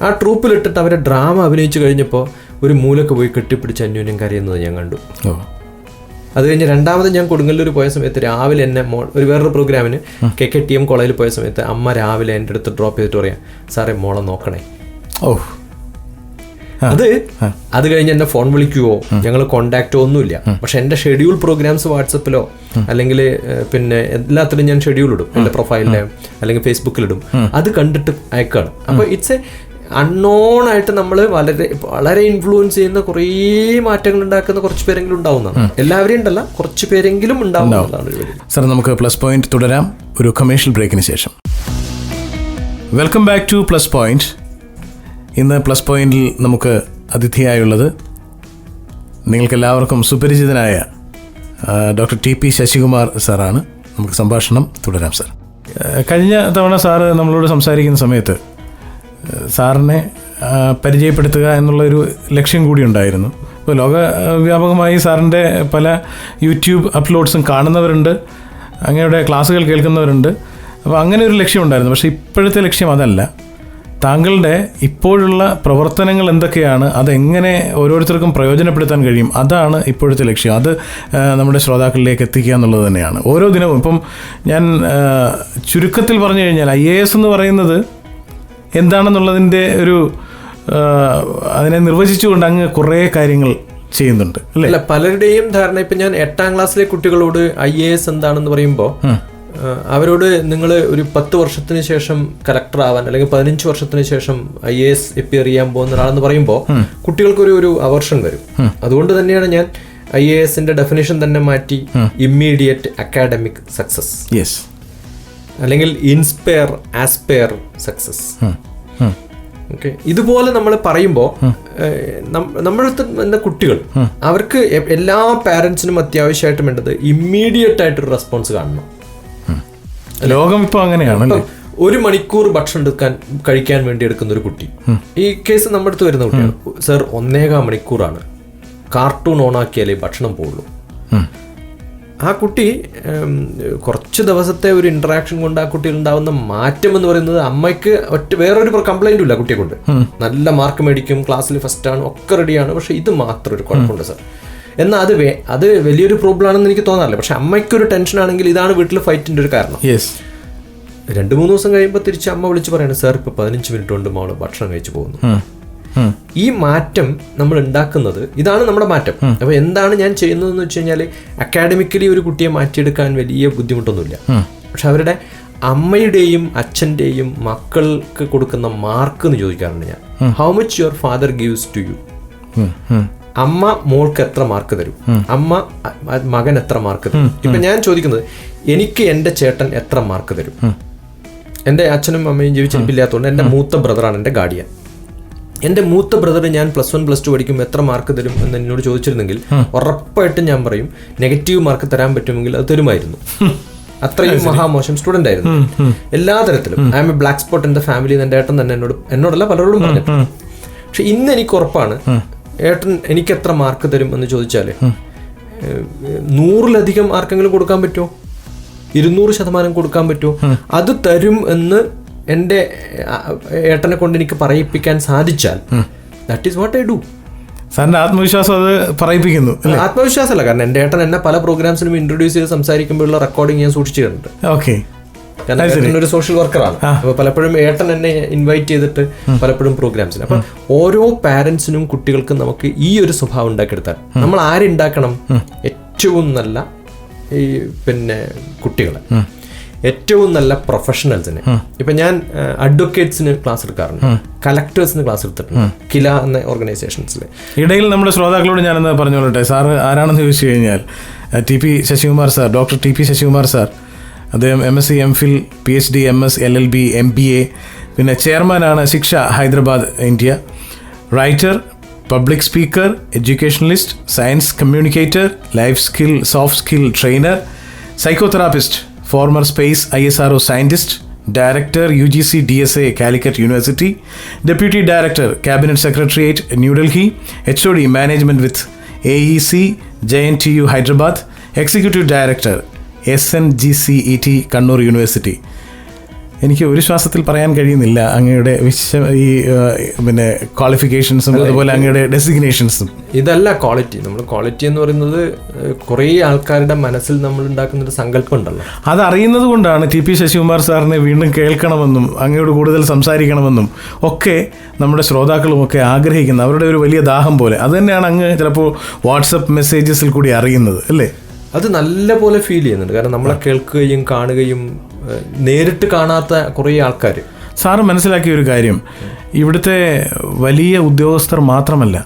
[SPEAKER 2] ആ ട്രൂപ്പിലിട്ടിട്ട് അവരെ ഡ്രാമ അഭിനയിച്ചു കഴിഞ്ഞപ്പോൾ ഒരു മൂലക്ക് പോയി കെട്ടിപ്പിടിച്ച് അന്യോന്യം കരയുന്നത് ഞാൻ കണ്ടു. അത് കഴിഞ്ഞ് രണ്ടാമത് ഞാൻ കൊടുങ്ങല്ലൂർ പോയ സമയത്ത് രാവിലെ എന്നെ ഒരു വേറൊരു പ്രോഗ്രാമിന് KKTM കോളേജിൽ പോയ സമയത്ത് അമ്മ രാവിലെ എൻ്റെ അടുത്ത് ഡ്രോപ്പ് ചെയ്തിട്ട് പറയാം, സാറേ മോളെ നോക്കണേ.
[SPEAKER 1] ഓ,
[SPEAKER 2] അത് കഴിഞ്ഞ് എന്നെ ഫോൺ വിളിക്കുവോ ഞങ്ങൾ കോണ്ടാക്റ്റോ ഒന്നുമില്ല. പക്ഷെ എൻ്റെ ഷെഡ്യൂൾ പ്രോഗ്രാംസ് വാട്സപ്പിലോ അല്ലെങ്കിൽ പിന്നെ എല്ലാത്തിലും ഞാൻ ഷെഡ്യൂൾ ഇടും, എൻ്റെ പ്രൊഫൈലിലെ അല്ലെങ്കിൽ ഫേസ്ബുക്കിലിടും. അത് കണ്ടിട്ട് അയക്കാണ്. അപ്പോൾ ഇറ്റ്സ് എ അൺനോൺ ആയിട്ട് നമ്മൾ വളരെ വളരെ ഇൻഫ്ലുവൻസ് ചെയ്യുന്ന കുറേ മാറ്റങ്ങൾ ഉണ്ടാക്കുന്ന കുറച്ച് പേരെങ്കിലും ഉണ്ടാവുന്നതാണ്. എല്ലാവരെയും ഉണ്ടല്ല, കുറച്ച് പേരെങ്കിലും ഉണ്ടാവുന്നതാണ്.
[SPEAKER 1] സാർ, നമുക്ക് പ്ലസ് പോയിന്റ് തുടരാം ഒരു കമേഴ്ഷ്യൽ ബ്രേക്കിന് ശേഷം. Welcome back to plus point. ഇന്ന് പ്ലസ് പോയിന്റിൽ നമുക്ക് അതിഥിയായുള്ളത് നിങ്ങൾക്കെല്ലാവർക്കും സുപരിചിതനായ ഡോക്ടർ TP ശശികുമാർ സാറാണ്. നമുക്ക് സംഭാഷണം തുടരാം. സാർ, കഴിഞ്ഞ തവണ സാറ് നമ്മളോട് സംസാരിക്കുന്ന സമയത്ത് സാറിനെ പരിചയപ്പെടുത്തുക എന്നുള്ളൊരു ലക്ഷ്യം കൂടി ഉണ്ടായിരുന്നു. ഇപ്പോൾ ലോകവ്യാപകമായി സാറിൻ്റെ പല യൂട്യൂബ് അപ്ലോഡ്സും കാണുന്നവരുണ്ട്, അങ്ങയുടെ ക്ലാസ്സുകൾ കേൾക്കുന്നവരുണ്ട്. അപ്പോൾ അങ്ങനെ ഒരു ലക്ഷ്യം ഉണ്ടായിരുന്നു. പക്ഷേ ഇപ്പോഴത്തെ ലക്ഷ്യം അതല്ല. താങ്കളുടെ ഇപ്പോഴുള്ള പ്രവർത്തനങ്ങൾ എന്തൊക്കെയാണ്, അതെങ്ങനെ ഓരോരുത്തർക്കും പ്രയോജനപ്പെടുത്താൻ കഴിയും, അതാണ് ഇപ്പോഴത്തെ ലക്ഷ്യം. അത് നമ്മുടെ ശ്രോതാക്കളിലേക്ക് എത്തിക്കുക എന്നുള്ളത് തന്നെയാണ്. ഓരോ ദിനവും ഇപ്പം ഞാൻ ചുരുക്കത്തിൽ പറഞ്ഞു കഴിഞ്ഞാൽ IAS എന്ന് പറയുന്നത് എന്താണെന്നുള്ളതിൻ്റെ ഒരു അതിനെ നിർവചിച്ചുകൊണ്ട് അങ്ങ് കുറേ കാര്യങ്ങൾ ചെയ്യുന്നുണ്ട്
[SPEAKER 2] അല്ല. പലരുടെയും ധാരണ, ഇപ്പം ഞാൻ 8ാം ക്ലാസ്സിലെ കുട്ടികളോട് IAS എന്താണെന്ന് പറയുമ്പോൾ അവരോട് നിങ്ങൾ ഒരു 10 വർഷത്തിന് ശേഷം കളക്ടർ ആവാൻ അല്ലെങ്കിൽ 15 വർഷത്തിന് ശേഷം IAS എപ്പിയർ ചെയ്യാൻ പോകുന്ന ഒരാളെന്ന് പറയുമ്പോൾ കുട്ടികൾക്കൊരു അവർഷൻ വരും. അതുകൊണ്ട് തന്നെയാണ് ഞാൻ IASന്റെ ഡെഫിനേഷൻ തന്നെ മാറ്റി ഇമ്മീഡിയറ്റ് അക്കാഡമിക് സക്സസ് അല്ലെങ്കിൽ ഇൻസ്പയർ ആസ്പയർ സക്സസ്. ഓക്കെ, ഇതുപോലെ നമ്മൾ പറയുമ്പോൾ നമ്മളടുത്ത് എന്താ കുട്ടികൾ അവർക്ക് എല്ലാ പാരൻസിനും അത്യാവശ്യമായിട്ടും വേണ്ടത് ഇമ്മീഡിയറ്റ് ആയിട്ടൊരു റെസ്പോൺസ് കാണണം.
[SPEAKER 1] ലോകം ഇപ്പോൾ അങ്ങനെയാണ്.
[SPEAKER 2] 1 മണിക്കൂർ ഭക്ഷണം കഴിക്കാൻ വേണ്ടി എടുക്കുന്ന ഒരു കുട്ടി, ഈ കേസ് നമ്മുടെ അടുത്ത് വരുന്ന കുട്ടിയാണ്. സർ 1.25 മണിക്കൂറാണ്, കാർട്ടൂൺ ഓണാക്കിയാലേ ഭക്ഷണം പോകുള്ളൂ. ആ കുട്ടി കുറച്ച് ദിവസത്തെ ഒരു ഇന്ററാക്ഷൻ കൊണ്ട് ആ കുട്ടിയിൽ ഉണ്ടാവുന്ന മാറ്റം എന്ന് പറയുന്നത് അമ്മയ്ക്ക് വേറൊരു കംപ്ലൈന്റും ഇല്ല. കുട്ടിയെ കൊണ്ട് നല്ല മാർക്ക് മേടിക്കും, ക്ലാസ്സിൽ ഫസ്റ്റ് ആണ്, ഒക്കെ റെഡിയാണ്. പക്ഷെ ഇത് മാത്രം ഒരു കുഴപ്പമുണ്ട് സാർ. എന്നാൽ അത് വലിയൊരു പ്രോബ്ലം ആണെന്ന് എനിക്ക് തോന്നാറില്ല. പക്ഷെ അമ്മയ്ക്കൊരു ടെൻഷൻ ആണെങ്കിൽ ഇതാണ് വീട്ടിൽ ഫൈറ്റിന്റെ ഒരു കാരണം. 2-3 ദിവസം കഴിയുമ്പോൾ തിരിച്ച് അമ്മ വിളിച്ച് പറയണം, സാർ ഇപ്പോൾ 15 മിനിറ്റ് കൊണ്ട് മോള് ഭക്ഷണം കഴിച്ചു പോകുന്നു. ഈ മാറ്റം നമ്മൾ ഉണ്ടാക്കുന്നത്, ഇതാണ് നമ്മുടെ മാറ്റം. അപ്പോൾ എന്താണ് ഞാൻ ചെയ്യുന്നതെന്ന് വെച്ച് കഴിഞ്ഞാൽ, അക്കാഡമിക്കലി ഒരു കുട്ടിയെ മാറ്റിയെടുക്കാൻ വലിയ ബുദ്ധിമുട്ടൊന്നുമില്ല. പക്ഷെ അവരുടെ അമ്മയുടെയും അച്ഛൻ്റെയും മക്കൾക്ക് കൊടുക്കുന്ന മാർക്ക് എന്ന് ചോദിക്കാറുണ്ട് ഞാൻ. How much your father gives to you. അമ്മ മോൾക്ക് എത്ര മാർക്ക് തരും, അമ്മ മകൻ എത്ര മാർക്ക് തരും. ഇപ്പം ഞാൻ ചോദിക്കുന്നത്, എനിക്ക് എൻ്റെ ചേട്ടൻ എത്ര മാർക്ക് തരും. എൻ്റെ അച്ഛനും അമ്മയും ജീവിച്ചിരിപ്പില്ലാത്തതുകൊണ്ട് എൻ്റെ മൂത്ത ബ്രദറാണ് എൻ്റെ ഗാർഡിയൻ. എൻ്റെ മൂത്ത ബ്രദർ ഞാൻ +1 +2 പഠിക്കുമ്പോൾ എത്ര മാർക്ക് തരും എന്ന് എന്നോട് ചോദിച്ചിരുന്നെങ്കിൽ ഉറപ്പായിട്ടും ഞാൻ പറയും നെഗറ്റീവ് മാർക്ക് തരാൻ പറ്റുമെങ്കിൽ അത് തരുമായിരുന്നു. അത്രയും മഹാമോശം സ്റ്റുഡൻ്റ് ആയിരുന്നു എല്ലാ തരത്തിലും. I am a black spot in the family എന്ന് എൻ്റെ ഏട്ടൻ തന്നെ എന്നോടല്ല പലരോടും പറഞ്ഞിട്ടുണ്ട്. പക്ഷെ ഇന്ന് എനിക്ക് ഉറപ്പാണ്, ഏട്ടൻ എനിക്ക് എത്ര മാർക്ക് തരും എന്ന് ചോദിച്ചാൽ 100-ലധികം ആർക്കെങ്കിലും കൊടുക്കാൻ പറ്റുമോ, 200% കൊടുക്കാൻ പറ്റുമോ? അത് തരും എന്ന് എൻ്റെ ഏട്ടനെ കൊണ്ട് എനിക്ക് പറയിപ്പിക്കാൻ സാധിച്ചാൽ that is what I do.
[SPEAKER 1] സാറിന്റെ ആത്മവിശ്വാസം അത് പറയിപ്പിക്കുന്നു.
[SPEAKER 2] ആത്മവിശ്വാസമല്ല, കാരണം എൻ്റെ ഏട്ടൻ എന്നെ പല പ്രോഗ്രാംസിനും ഇൻട്രൊഡ്യൂസ് ചെയ്ത് സംസാരിക്കുമ്പോഴുള്ള റെക്കോർഡിങ് ഞാൻ സൂക്ഷിച്ചിട്ടുണ്ട്.
[SPEAKER 1] ഓക്കെ,
[SPEAKER 2] കാരണം ഒരു സോഷ്യൽ വർക്കറാണ്. അപ്പോൾ പലപ്പോഴും ഏട്ടൻ എന്നെ ഇൻവൈറ്റ് ചെയ്തിട്ട് പലപ്പോഴും പ്രോഗ്രാംസിന്. അപ്പം ഓരോ പാരൻസിനും കുട്ടികൾക്കും നമുക്ക് ഈ ഒരു സ്വഭാവം ഉണ്ടാക്കിയെടുത്താൽ നമ്മൾ ആരുണ്ടാക്കണം? ഏറ്റവും നല്ല ഈ കുട്ടികളെ, ഏറ്റവും നല്ല പ്രൊഫഷണൽസിന്. ഇപ്പൊ ഞാൻ അഡ്വക്കേറ്റ്സിന് ക്ലാസ് എടുക്കാറുണ്ട്, കളക്ടേഴ്സിന് ക്ലാസ് എടുത്തിട്ടുണ്ട്, കില എന്ന ഓർഗനൈസേഷൻസിൽ.
[SPEAKER 1] ഇടയിൽ നമ്മുടെ ശ്രോതാക്കളോട് ഞാനെന്ന് പറഞ്ഞോളട്ടെ, സാറ് ആരാണെന്ന് ചോദിച്ചു കഴിഞ്ഞാൽ TP Sasikumar sir, doctor TP Sasikumar sir. അദ്ദേഹം MSc MPhil PhD MS LLB MBA, പിന്നെ ചെയർമാനാണ് ശിക്ഷ Hyderabad India, writer, public speaker, educationalist, science communicator, life skill soft skill trainer, psychotherapist, former space ISRO scientist, director UGC DSA Calicut University, deputy director cabinet secretariat New Delhi, HOD management with AEC JNTU Hyderabad, executive director SNGCET Kannur University. എനിക്ക് ഒരു ശ്വാസത്തിൽ പറയാൻ കഴിയുന്നില്ല അങ്ങയുടെ ഈ പിന്നെ ക്വാളിഫിക്കേഷൻസും അതുപോലെ അങ്ങയുടെ ഡെസിഗ്നേഷൻസും.
[SPEAKER 2] ഇതല്ല ക്വാളിറ്റി. നമ്മൾ ക്വാളിറ്റി എന്ന് പറയുന്നത് കുറേ ആൾക്കാരുടെ മനസ്സിൽ നമ്മൾ ഉണ്ടാക്കുന്ന ഒരു സങ്കല്പം ഉണ്ടല്ലോ,
[SPEAKER 1] അതറിയുന്നത് കൊണ്ടാണ് ടി പി ശശികുമാർ സാറിനെ വീണ്ടും കേൾക്കണമെന്നും അങ്ങയോട് കൂടുതൽ സംസാരിക്കണമെന്നും ഒക്കെ നമ്മുടെ ശ്രോതാക്കളുമൊക്കെ ആഗ്രഹിക്കുന്നത്. അവരുടെ ഒരു വലിയ ദാഹം പോലെ. അത് തന്നെയാണ് അങ്ങ് ചിലപ്പോൾ വാട്സപ്പ് മെസ്സേജസിൽ കൂടി അറിയുന്നത് അല്ലേ?
[SPEAKER 2] അത് നല്ല പോലെ ഫീൽ ചെയ്യുന്നുണ്ട്. കാരണം നമ്മളെ കേൾക്കുകയും കാണുകയും നേരിട്ട് കാണാത്ത കുറേ ആൾക്കാർ.
[SPEAKER 1] സാറ് മനസ്സിലാക്കിയ ഒരു കാര്യം, ഇവിടുത്തെ വലിയ ഉദ്യോഗസ്ഥർ മാത്രമല്ല,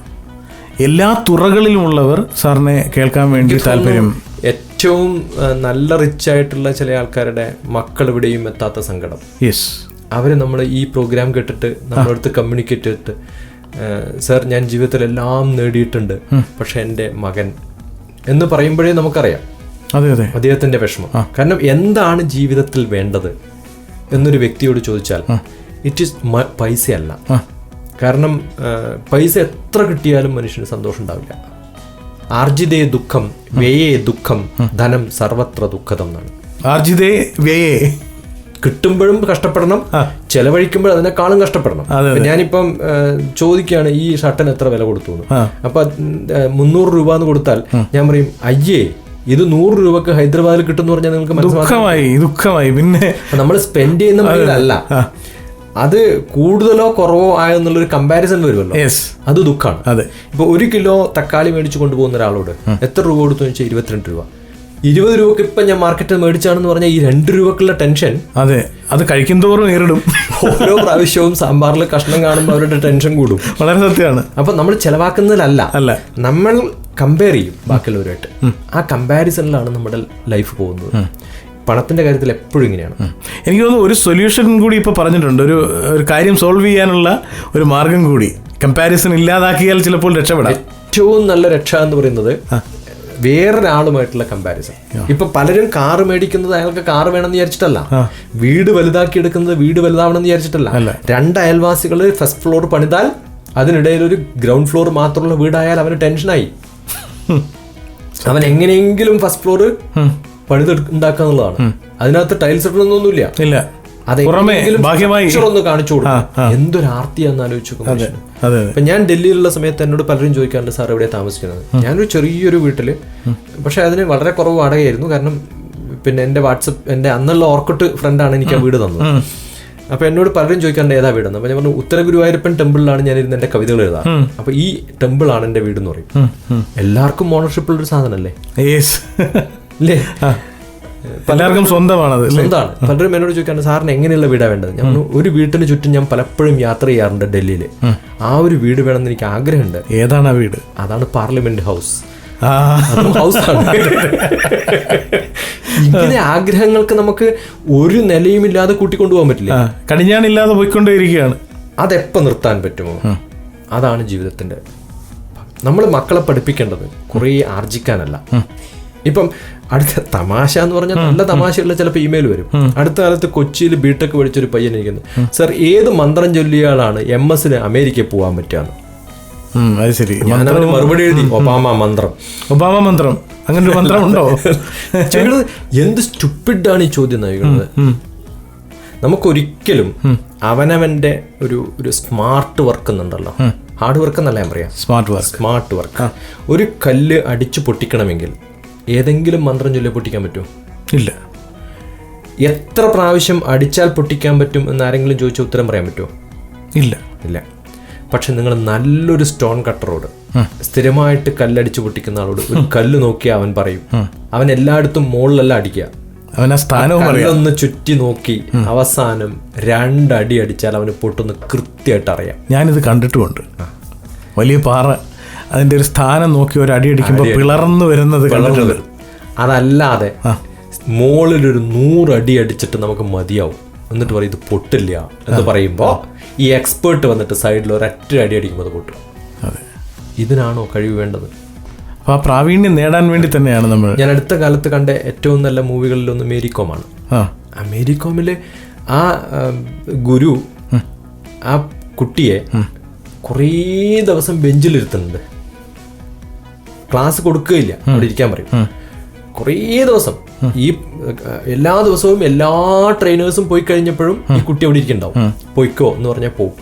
[SPEAKER 1] എല്ലാ തുറകളിലുമുള്ളവർ സാറിനെ കേൾക്കാൻ വേണ്ടി താല്പര്യം.
[SPEAKER 2] ഏറ്റവും നല്ല റിച്ച് ആയിട്ടുള്ള ചില ആൾക്കാരുടെ മക്കൾ ഇവിടെയും എത്താത്ത സങ്കടം.
[SPEAKER 1] യെസ്,
[SPEAKER 2] അവർ നമ്മൾ ഈ പ്രോഗ്രാം കേട്ടിട്ട് നമ്മളടുത്ത് കമ്മ്യൂണിക്കേറ്റ് ചെയ്തിട്ട്, സർ ഞാൻ ജീവിതത്തിൽ എല്ലാം നേടിയിട്ടുണ്ട്, പക്ഷെ എൻ്റെ മകൻ എന്ന് പറയുമ്പോഴേ നമുക്കറിയാം
[SPEAKER 1] അതെ അതെ
[SPEAKER 2] അദ്ദേഹത്തിന്റെ വിഷമം. കാരണം എന്താണ് ജീവിതത്തിൽ വേണ്ടത് എന്നൊരു വ്യക്തിയോട് ചോദിച്ചാൽ ഇറ്റ് ഈസ് പൈസയല്ല. കാരണം പൈസ എത്ര കിട്ടിയാലും മനുഷ്യന് സന്തോഷം ഉണ്ടാവില്ല. ആർജിതേ ദുഃഖം വ്യയേ ദുഃഖം ധനം സർവത്ര ദുഃഖതം എന്നാണ്.
[SPEAKER 1] ആർജിതേ വ്യയേ,
[SPEAKER 2] കിട്ടുമ്പോഴും കഷ്ടപ്പെടണം, ചെലവഴിക്കുമ്പോൾ അതിനേക്കാളും കഷ്ടപ്പെടണം. ഞാനിപ്പം ചോദിക്കുകയാണ് ഈ ഷർട്ടിന് എത്ര വില കൊടുത്തു എന്ന്. അപ്പൊ 300 രൂപ എന്ന് കൊടുത്താൽ ഞാൻ പറയും അയ്യേ ഇത് 100 രൂപക്ക് ഹൈദരാബാദിൽ കിട്ടുമെന്ന് പറഞ്ഞാൽ നിങ്ങൾക്ക്
[SPEAKER 1] ദുഃഖമായി. പിന്നെ
[SPEAKER 2] നമ്മൾ സ്പെൻഡ് ചെയ്യുന്ന മണിയിലല്ല, അത് കൂടുതലോ കുറവോ ആയെന്നുള്ളൊരു കമ്പാരിസൺ വരുമല്ലോ, അത് ദുഃഖമാണ്. ഇപ്പൊ 1 കിലോ തക്കാളി മേടിച്ചു കൊണ്ടുപോകുന്ന ഒരാളോട് എത്ര രൂപ കൊടുത്തു വെച്ചാൽ 22 രൂപ. 20 രൂപക്ക് ഇപ്പം ഞാൻ മാർക്കറ്റിൽ മേടിച്ചാണെന്ന് പറഞ്ഞാൽ ഈ 2 രൂപക്കുള്ള ടെൻഷൻ,
[SPEAKER 1] അതെ, അത് കഴിക്കുന്തോറും നേരിടും.
[SPEAKER 2] ഓരോ പ്രാവശ്യവും സാമ്പാറിൽ കഷ്ണം കാണുമ്പോൾ അവരുടെ ടെൻഷൻ കൂടും.
[SPEAKER 1] വളരെ സത്യമാണ്.
[SPEAKER 2] അപ്പൊ നമ്മൾ ചെലവാക്കുന്നതിലല്ല, നമ്മൾ കമ്പയർ ചെയ്യും ബാക്കിയുള്ളവരുമായിട്ട്. ആ കമ്പാരിസണിലാണ് നമ്മുടെ ലൈഫ് പോകുന്നത്. പണത്തിന്റെ കാര്യത്തിൽ എപ്പോഴും ഇങ്ങനെയാണ്.
[SPEAKER 1] എനിക്ക് തോന്നുന്നു ഒരു സൊല്യൂഷൻ കൂടി ഇപ്പൊ പറഞ്ഞിട്ടുണ്ട്. ഒരു കാര്യം സോൾവ് ചെയ്യാനുള്ള ഒരു മാർഗം കൂടി, കമ്പാരിസൺ ഇല്ലാതാക്കിയാൽ ചിലപ്പോൾ രക്ഷപ്പെടാം.
[SPEAKER 2] ഏറ്റവും നല്ല രക്ഷ എന്ന് പറയുന്നത് വേറൊരാളുമായിട്ടുള്ള കമ്പാരിസൺ. ഇപ്പൊ പലരും കാറ് മേടിക്കുന്നത് അയാൾക്ക് കാറ് വേണമെന്ന് വിചാരിച്ചിട്ടല്ല, വീട് വലുതാക്കി എടുക്കുന്നത് വീട് വലുതാവണമെന്ന് വിചാരിച്ചിട്ടല്ല. 2 അയൽവാസികൾ ഫസ്റ്റ് ഫ്ലോർ പണിതാൽ അതിനിടയിൽ ഒരു ഗ്രൗണ്ട് ഫ്ലോർ മാത്രമുള്ള വീടായാൽ അവന് ടെൻഷനായി. അവൻ എങ്ങനെയെങ്കിലും ഫസ്റ്റ് ഫ്ലോർ പണിത് ഉണ്ടാക്കാന്നുള്ളതാണ്. അതിനകത്ത് ടൈൽസ് ഇടണമെന്നൊന്നുമില്ല, ഒന്ന് കാണിച്ചു കൊടുക്കും. എന്തൊരു ആർത്തിയാന്ന് ആലോചിച്ചു. ഇപ്പൊ ഞാൻ ഡൽഹിയിലുള്ള സമയത്ത് എന്നോട് പലരും ചോദിക്കാറുണ്ട് സാർ എവിടെയാണ് താമസിക്കുന്നത്. ഞാനൊരു ചെറിയൊരു വീട്ടില്, പക്ഷെ അതിന് വളരെ കുറവ് വാടകയായിരുന്നു. കാരണം പിന്നെ എന്റെ വാട്സപ്പ് എന്റെ അന്നുള്ള ഓർക്കട്ട് ഫ്രണ്ടാണ് എനിക്ക് ആ വീട് തന്നത്. അപ്പൊ എന്നോട് പലരും ചോദിക്കാറുണ്ട് ഏതാ വീടെന്ന്. അപ്പൊ ഞാൻ പറഞ്ഞു ഉത്തര ഗുരുവായൂരപ്പൻ ടെമ്പിളിലാണ് ഞാൻ ഇരുന്ന് എന്റെ കവിതകൾ എഴുതാം. അപ്പൊ ഈ ടെമ്പിൾ ആണ് എന്റെ വീട് എന്ന് പറയും. എല്ലാവർക്കും ഓണർഷിപ്പ് ഉള്ളൊരു സാധനല്ലേ അല്ലേ?
[SPEAKER 1] പലർക്കും സ്വന്തമാണ്.
[SPEAKER 2] പലരും എന്നോട് ചോദിക്കാറുണ്ട് സാറിന് എങ്ങനെയുള്ള വീടാ വേണ്ടത്. ഞാൻ ഒരു വീട്ടിന് ചുറ്റും ഞാൻ പലപ്പോഴും യാത്ര ചെയ്യാറുണ്ട് ഡൽഹിയിൽ. ആ ഒരു വീട് വേണമെന്ന് എനിക്ക് ആഗ്രഹമുണ്ട്.
[SPEAKER 1] ഏതാണ് ആ വീട്?
[SPEAKER 2] അതാണ് പാർലമെന്റ് ഹൗസ്. ഹൗസാണ്. ഇങ്ങനെ ആഗ്രഹങ്ങൾക്ക് നമുക്ക് ഒരു നിലയും ഇല്ലാതെ കൂട്ടിക്കൊണ്ടുപോകാൻ പറ്റില്ല.
[SPEAKER 1] കടിഞ്ഞാണില്ലാതെ പോയിക്കൊണ്ടേയിരിക്കുകയാണ്.
[SPEAKER 2] അതെപ്പോ നിർത്താൻ പറ്റുമോ? അതാണ് ജീവിതത്തിന്റെ. നമ്മൾ മക്കളെ പഠിപ്പിക്കേണ്ടത് കുറേ ആർജിക്കാനല്ല. ഇപ്പം അടുത്ത തമാശ എന്ന് പറഞ്ഞാൽ നല്ല തമാശയുള്ള ചിലപ്പോൾ ഇമെയിൽ വരും. അടുത്ത കാലത്ത് കൊച്ചിയിൽ ബിടെക് പഠിച്ചൊരു പയ്യൻ ഇരിക്കുന്നു, സർ ഏത് മന്ത്രം ചൊല്ലിയാളാണ് MS അമേരിക്കയിൽ പോകാൻ പറ്റുകയെന്ന്. ഞാനവന് മറുപടി എഴുതി ഒബാമ മന്ത്രം.
[SPEAKER 1] അങ്ങനെ ഒരു മന്ത്രം ഉണ്ടോ?
[SPEAKER 2] എന്ത് സ്റ്റുപ്പിഡാണ് ഈ ചോദ്യം നൽകുന്നത്. നമുക്കൊരിക്കലും അവനവന്റെ ഒരു സ്മാർട്ട് വർക്ക് എന്നുണ്ടല്ലോ, ഹാർഡ് വർക്ക് എന്നല്ല ഞാൻ പറയാം, സ്മാർട്ട് വർക്ക്. ഒരു കല്ല് അടിച്ചു പൊട്ടിക്കണമെങ്കിൽ ഏതെങ്കിലും മന്ത്രം ചൊല്ലി പൊട്ടിക്കാൻ പറ്റുമോ?
[SPEAKER 1] ഇല്ല.
[SPEAKER 2] എത്ര പ്രാവശ്യം അടിച്ചാൽ പൊട്ടിക്കാൻ പറ്റും എന്ന് ആരെങ്കിലും ചോദിച്ചാൽ ഉത്തരം പറയാൻ പറ്റുമോ? ഇല്ല. പക്ഷെ നിങ്ങൾ നല്ലൊരു സ്റ്റോൺ കട്ടറോട്, സ്ഥിരമായിട്ട് കല്ലടിച്ച് പൊട്ടിക്കുന്ന ആളോട് ഒരു കല്ല് നോക്കിയാൽ അവൻ പറയും. അവൻ എല്ലായിടത്തും മുകളിലല്ല അടിക്കുക,
[SPEAKER 1] അവൻ ആ സ്ഥാനവും
[SPEAKER 2] കല്ലൊന്ന് ചുറ്റി നോക്കി അവസാനം 2 അടി അടിച്ചാൽ അവന് പൊട്ടുന്ന കൃത്യമായിട്ട് അറിയാം.
[SPEAKER 1] ഞാനിത് കണ്ടിട്ടുമുണ്ട്. വലിയ പാറ, അതിന്റെ ഒരു സ്ഥാനം നോക്കി ഒരു അടി അടിക്കുമ്പോൾ പിളർന്നു വരുന്നത് കണ്ടിട്ടുണ്ട്.
[SPEAKER 2] അതല്ലാതെ മുകളിലൊരു 100 അടി അടിച്ചിട്ട് നമുക്ക് മതിയാവും, എന്നിട്ട് പറയും ഇത് പൊട്ടില്ല എന്ന് പറയുമ്പോൾ ഈ എക്സ്പേർട്ട് വന്നിട്ട് സൈഡിൽ ഒരൊറ്റ അടി അടിക്കുമ്പോൾ അത് പൊട്ടും. ഇതിനാണോ കഴിവ് വേണ്ടത്?
[SPEAKER 1] അപ്പോൾ ആ പ്രാവീണ്യം നേടാൻ വേണ്ടി തന്നെയാണ് നമ്മൾ.
[SPEAKER 2] ഞാൻ അടുത്ത കാലത്ത് കണ്ട ഏറ്റവും നല്ല മൂവികളിലൊന്ന് മേരികോമാണ്. മേരികോമിലെ ആ ഗുരു ആ കുട്ടിയെ കുറേ ദിവസം ബെഞ്ചിലിരുത്തുന്നുണ്ട്, ക്ലാസ് കൊടുക്കുകയില്ല, അവിടെ ഇരിക്കാൻ പറയും. കുറേ ദിവസം ഈ എല്ലാ ദിവസവും എല്ലാ ട്രെയിനേഴ്സും പോയി കഴിഞ്ഞപ്പോഴും ഈ കുട്ടി അവിടെ ഇരിക്കണ്ടാവും. പോയിക്കോ എന്ന് പറഞ്ഞാൽ പോവും.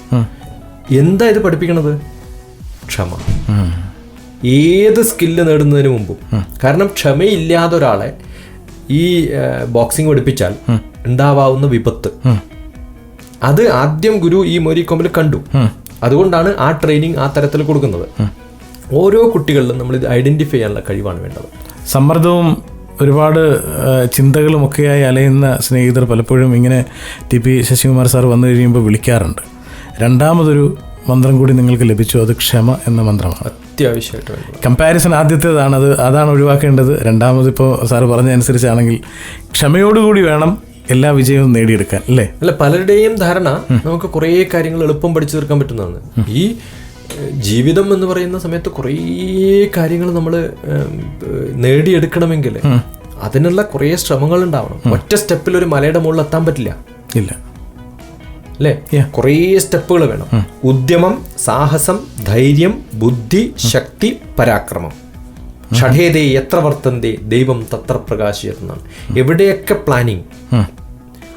[SPEAKER 2] എന്താ ഇത് പഠിപ്പിക്കണത്? ക്ഷമ. ഏത് സ്കില്ല് നേടുന്നതിന് മുമ്പും. കാരണം ക്ഷമയില്ലാതെ ഒരാളെ ഈ ബോക്സിംഗ് പഠിപ്പിച്ചാൽ ഉണ്ടാവാവുന്ന വിപത്ത് അത് ആദ്യം ഗുരു ഈ മോരി കോമിൽ കണ്ടു. അതുകൊണ്ടാണ് ആ ട്രെയിനിങ് ആ തരത്തിൽ കൊടുക്കുന്നത്. ഓരോ കുട്ടികളിലും നമ്മൾ ഇത് ഐഡന്റിഫൈ ചെയ്യാനുള്ള കഴിവാണ് വേണ്ടത്.
[SPEAKER 1] സമ്മർദ്ദവും ഒരുപാട് ചിന്തകളും ഒക്കെയായി അലയുന്ന സ്നേഹിതർ പലപ്പോഴും ഇങ്ങനെ ടി.പി. ശശികുമാർ സാർ വന്നു കഴിയുമ്പോൾ വിളിക്കാറുണ്ട്. രണ്ടാമതൊരു മന്ത്രം കൂടി നിങ്ങൾക്ക് ലഭിച്ചു, അത് ക്ഷമ എന്ന മന്ത്രമാണ്.
[SPEAKER 2] അത്യാവശ്യമായിട്ട് വേണ്ടത്.
[SPEAKER 1] കമ്പാരിസൺ ആദ്യത്തേതാണ്, അതാണ് ഒഴിവാക്കേണ്ടത്. രണ്ടാമതിപ്പോൾ സാറ് പറഞ്ഞതനുസരിച്ചാണെങ്കിൽ ക്ഷമയോടുകൂടി വേണം എല്ലാ വിജയവും നേടിയെടുക്കാൻ, അല്ലേ?
[SPEAKER 2] അല്ല, പലരുടെയും ധാരണ നമുക്ക് കുറേ കാര്യങ്ങൾ എളുപ്പം പഠിച്ചു തീർക്കാൻ പറ്റുന്നതാണ്. ഈ ജീവിതം എന്ന് പറയുന്ന സമയത്ത് കുറേ കാര്യങ്ങൾ നമ്മൾ നേടിയെടുക്കണമെങ്കിൽ അതിനുള്ള കുറേ ശ്രമങ്ങൾ ഉണ്ടാവണം. ഒറ്റ സ്റ്റെപ്പിൽ ഒരു മലയുടെ മുകളിൽ എത്താൻ പറ്റില്ല.
[SPEAKER 1] ഇല്ല,
[SPEAKER 2] അല്ലേ? കുറേ സ്റ്റെപ്പുകൾ വേണം. ഉദ്യമം, സാഹസം, ധൈര്യം, ബുദ്ധി, ശക്തി, പരാക്രമം. ഷഠേതേ എത്ര വർത്തന്തേ ദൈവം തത്ര പ്രകാശിയത് എന്നാണ്. എവിടെയൊക്കെ പ്ലാനിങ്.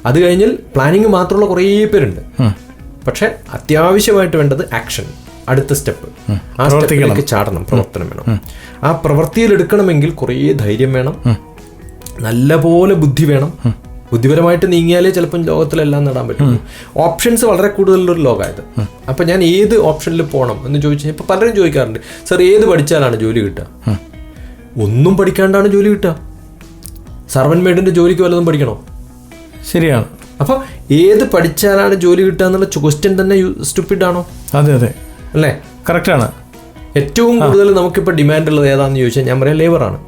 [SPEAKER 2] അത് കഴിഞ്ഞാൽ പ്ലാനിങ് മാത്രമുള്ള കുറേ പേരുണ്ട്. പക്ഷെ അത്യാവശ്യമായിട്ട് വേണ്ടത് ആക്ഷൻ, അടുത്ത സ്റ്റെപ്പ്. ആ സ്റ്റെപ്പിലേക്ക് ചാടണം, പ്രവർത്തനം വേണം. ആ പ്രവൃത്തിയിൽ എടുക്കണമെങ്കിൽ കുറേ ധൈര്യം വേണം, നല്ല പോലെ ബുദ്ധി വേണം. ബുദ്ധിപരമായിട്ട് നീങ്ങിയാലേ ചിലപ്പം ലോകത്തിലെല്ലാം നേടാൻ പറ്റുള്ളൂ. ഓപ്ഷൻസ് വളരെ കൂടുതലുള്ളൊരു ലോകമായത്. അപ്പം ഞാൻ ഏത് ഓപ്ഷനിൽ പോകണം എന്ന് ചോദിച്ചു കഴിഞ്ഞാൽ ഇപ്പം പലരും ചോദിക്കാറുണ്ട്, സാർ ഏത് പഠിച്ചാലാണ് ജോലി കിട്ടുക? ഒന്നും പഠിക്കാണ്ടാണ് ജോലി കിട്ടുക. സർവൻ മേഡിൻ്റെ ജോലിക്ക് വല്ലതും പഠിക്കണോ?
[SPEAKER 1] ശരിയാണ്.
[SPEAKER 2] അപ്പോൾ ഏത് പഠിച്ചാലാണ് ജോലി കിട്ടുക എന്നുള്ള ക്വസ്റ്റ്യൻ തന്നെ സ്റ്റുപ്പിഡ് ആണോ?
[SPEAKER 1] അതെ അതെ,
[SPEAKER 2] അല്ലേ?
[SPEAKER 1] കറക്റ്റാണ്.
[SPEAKER 2] ഏറ്റവും കൂടുതൽ നമുക്കിപ്പോൾ ഡിമാൻഡ് ഉള്ളത് ഏതാണെന്ന് ചോദിച്ചാൽ ഞാൻ പറയാം ലേബറാണ്.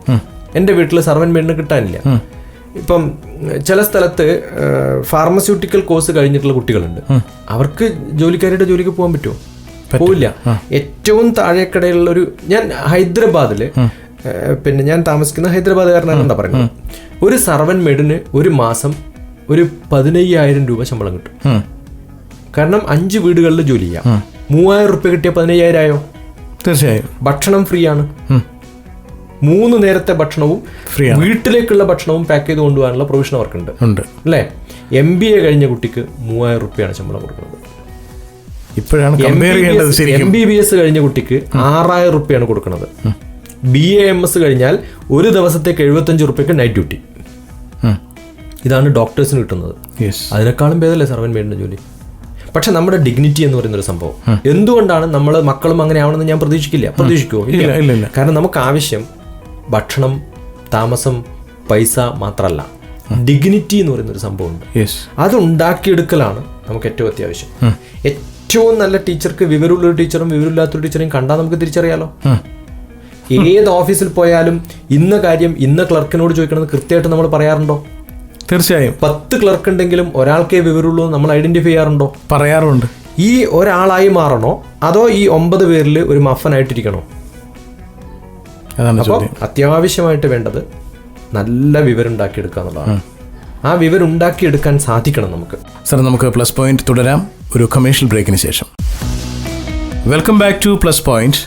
[SPEAKER 2] എൻ്റെ വീട്ടിൽ സർവൻ മേഡിന് കിട്ടാനില്ല. ഇപ്പം ചില സ്ഥലത്ത് ഫാർമസ്യൂട്ടിക്കൽ കോഴ്സ് കഴിഞ്ഞിട്ടുള്ള കുട്ടികളുണ്ട്. അവർക്ക് ജോലിക്കാരുടെ ജോലിക്ക് പോകാൻ പറ്റുമോ? പോവില്ല. ഏറ്റവും താഴേക്കടയിലുള്ളൊരു, ഞാൻ ഹൈദരാബാദിൽ, പിന്നെ ഞാൻ താമസിക്കുന്ന ഹൈദരാബാദുകാരനാണ് എന്താ പറയുന്നത്, ഒരു സർവൻ മേഡിന് ഒരു മാസം ഒരു 15,000 രൂപ ശമ്പളം കിട്ടും. കാരണം 5 വീടുകളിൽ ജോലി ചെയ്യാം. 3,000 റുപ്യ കിട്ടിയ 15,000 ആയോ?
[SPEAKER 1] തീർച്ചയായും. ഭക്ഷണം
[SPEAKER 2] ഫ്രീ ആണ്. 3 നേരത്തെ ഭക്ഷണവും ഫ്രീ ആണ്. വീട്ടിലേക്കുള്ള ഭക്ഷണവും പാക്ക് ചെയ്ത് കൊണ്ടുപോകാനുള്ള പ്രൊവിഷൻ അവർക്കുണ്ട്, അല്ലേ? MBA കഴിഞ്ഞ കുട്ടിക്ക് 3,000 റുപ്യാണ് ശമ്പളം കൊടുക്കുന്നത്.
[SPEAKER 1] ഇപ്പോഴാണ്
[SPEAKER 2] MBBS കഴിഞ്ഞ കുട്ടിക്ക് 6,000 റുപ്യാണ് കൊടുക്കുന്നത്. BAMS കഴിഞ്ഞാൽ ഒരു ദിവസത്തേക്ക് 75 റുപ്യക്ക് നൈറ്റ് ഡ്യൂട്ടി. ഇതാണ് ഡോക്ടേഴ്സിന് കിട്ടുന്നത്. അതിനേക്കാളും ഭേദമല്ലേ സർവൻ മേഡിന്റെ ജോലി? പക്ഷെ നമ്മുടെ ഡിഗ്നിറ്റി എന്ന് പറയുന്നൊരു സംഭവം എന്തുകൊണ്ടാണ് നമ്മൾ മക്കളും അങ്ങനെ ആവണമെന്ന് ഞാൻ പ്രതീക്ഷിക്കുമോ? ഇല്ല. കാരണം നമുക്ക് ആവശ്യം ഭക്ഷണം, താമസം, പൈസ മാത്രമല്ല, ഡിഗ്നിറ്റി എന്ന് പറയുന്നൊരു സംഭവമുണ്ട്. അത് ഉണ്ടാക്കിയെടുക്കലാണ് നമുക്ക് ഏറ്റവും അത്യാവശ്യം. ഏറ്റവും നല്ല ടീച്ചർക്ക് വിവരമുള്ളൊരു ടീച്ചറും വിവരമില്ലാത്തൊരു ടീച്ചറെയും കണ്ടാൽ നമുക്ക് തിരിച്ചറിയാലോ. ഏത് ഓഫീസിൽ പോയാലും ഇന്ന കാര്യം ഇന്ന ക്ലർക്കിനോട് ചോദിക്കണമെന്ന് കൃത്യമായിട്ട് നമ്മൾ പറയാറുണ്ടോ?
[SPEAKER 1] തീർച്ചയായും.
[SPEAKER 2] 10 ക്ലർക്ക് ഉണ്ടെങ്കിലും ഒരാൾക്കേ വിവരമുള്ളൂ നമ്മൾ ഐഡന്റിഫൈ ചെയ്യാറുണ്ടോ?
[SPEAKER 1] പറയാറുണ്ട്.
[SPEAKER 2] ഈ ഒരാളായി മാറണോ അതോ ഈ 9 പേരിൽ ഒരു മഫനായിട്ടിരിക്കണോ? അപ്പോൾ അത്യാവശ്യമായിട്ട് വേണ്ടത് നല്ല വിവരം ഉണ്ടാക്കിയെടുക്കുക എന്നുള്ളതാണ്. ആ വിവരം ഉണ്ടാക്കിയെടുക്കാൻ സാധിക്കണം നമുക്ക്.
[SPEAKER 1] സർ, നമുക്ക് പ്ലസ് പോയിന്റ് തുടരാം ഒരു കമേഴ്ഷ്യൽ ബ്രേക്കിന് ശേഷം. Welcome back to plus point.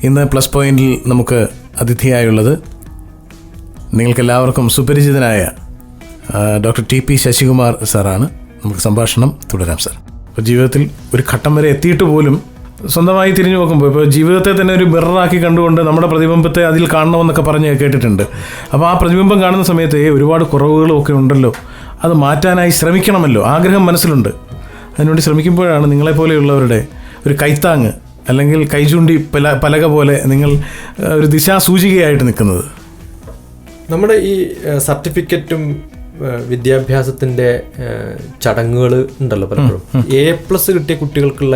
[SPEAKER 1] ഇന്ന് പ്ലസ് പോയിന്റിൽ നമുക്ക് അതിഥിയായുള്ളത് നിങ്ങൾക്കെല്ലാവർക്കും സുപരിചിതനായ ഡോക്ടർ ടി.പി. ശശികുമാർ സാറാണ്. നമുക്ക് സംഭാഷണം തുടരാം സാർ. ഇപ്പോൾ ജീവിതത്തിൽ ഒരു ഘട്ടം വരെ എത്തിയിട്ട് പോലും സ്വന്തമായി തിരിഞ്ഞു നോക്കുമ്പോൾ ഇപ്പോൾ ജീവിതത്തെ തന്നെ ഒരു മിററാക്കി കണ്ടുകൊണ്ട് നമ്മുടെ പ്രതിബിംബത്തെ അതിൽ കാണണമെന്നൊക്കെ പറഞ്ഞ് കേട്ടിട്ടുണ്ട്. അപ്പോൾ ആ പ്രതിബിംബം കാണുന്ന സമയത്ത് ഒരുപാട് കുറവുകളും ഒക്കെ ഉണ്ടല്ലോ, അത് മാറ്റാനായി ശ്രമിക്കണമല്ലോ, ആഗ്രഹം മനസ്സിലുണ്ട്. അതിനുവേണ്ടി ശ്രമിക്കുമ്പോഴാണ് നിങ്ങളെപ്പോലെയുള്ളവരുടെ ഒരു കൈത്താങ്ങ് അല്ലെങ്കിൽ കൈചൂണ്ടി പലക പോലെ നിങ്ങൾ ഒരു ദിശാസൂചികയായിട്ട് നിൽക്കുന്നത്.
[SPEAKER 2] നമ്മുടെ ഈ സർട്ടിഫിക്കറ്റും വിദ്യാഭ്യാസത്തിൻ്റെ ചടങ്ങുകൾ ഉണ്ടല്ലോ, പലപ്പോഴും A+ കിട്ടിയ കുട്ടികൾക്കുള്ള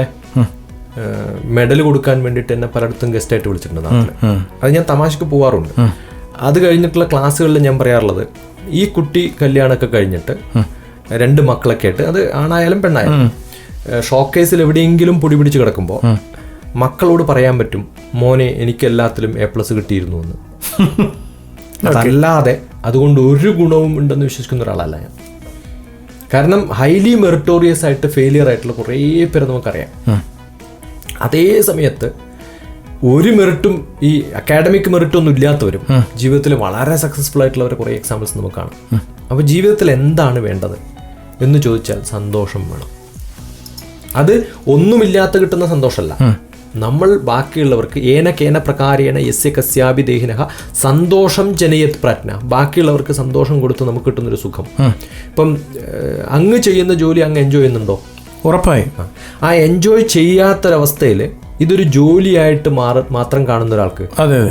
[SPEAKER 2] മെഡൽ കൊടുക്കാൻ വേണ്ടിയിട്ട് എന്നെ പലയിടത്തും ഗസ്റ്റായിട്ട് വിളിച്ചിട്ടുണ്ട് നാട്ടിൽ. അത് ഞാൻ തമാശക്ക് പോവാറുണ്ട്. അത് കഴിഞ്ഞിട്ടുള്ള ക്ലാസ്സുകളിൽ ഞാൻ പറയാറുള്ളത്, ഈ കുട്ടി കല്യാണമൊക്കെ കഴിഞ്ഞിട്ട് 2 മക്കളൊക്കെ ആയിട്ട്, അത് ആണായാലും പെണ്ണായാലും, ഷോക്കേസിൽ എവിടെയെങ്കിലും പൊടി പിടിച്ച് കിടക്കുമ്പോൾ മക്കളോട് പറയാൻ പറ്റും, മോനെ എനിക്ക് എല്ലാത്തിലും A+ കിട്ടിയിരുന്നു എന്ന്. അതല്ലാതെ അതുകൊണ്ട് ഒരു ഗുണവും ഉണ്ടെന്ന് വിശ്വസിക്കുന്ന ഒരാളല്ല ഞാൻ. കാരണം ഹൈലി മെറിറ്റോറിയസ് ആയിട്ട് ഫെയിലിയർ ആയിട്ടുള്ള കുറേ പേര് നമുക്കറിയാം. അതേ സമയത്ത് ഒരു മെറിറ്റും ഈ അക്കാഡമിക് മെറിറ്റൊന്നും ഇല്ലാത്തവരും ജീവിതത്തിൽ വളരെ സക്സസ്ഫുൾ ആയിട്ടുള്ളവരെ കുറേ എക്സാമ്പിൾസ് നമുക്ക് കാണാം. അപ്പോൾ ജീവിതത്തിൽ എന്താണ് വേണ്ടത് എന്ന് ചോദിച്ചാൽ സന്തോഷം വേണം. അത് ഒന്നുമില്ലാത്ത കിട്ടുന്ന സന്തോഷമല്ല. നമ്മൾ ബാക്കിയുള്ളവർക്ക് ഏന പ്രകാരേണ യസ്യ കസ്യാപി ദേഹിനഃ സന്തോഷം ജനയത് പ്രജ്ഞ, ബാക്കിയുള്ളവർക്ക് സന്തോഷം കൊടുത്ത് നമുക്ക് കിട്ടുന്നൊരു സുഖം. ഇപ്പം അങ്ങ് ചെയ്യുന്ന ജോലി അങ്ങ് എൻജോയ് ചെയ്യുന്നുണ്ടോ?
[SPEAKER 1] ഉറപ്പായും.
[SPEAKER 2] ആ എൻജോയ് ചെയ്യാത്തൊരവസ്ഥയിൽ ഇതൊരു ജോലിയായിട്ട് മാത്രം കാണുന്ന ഒരാൾക്ക്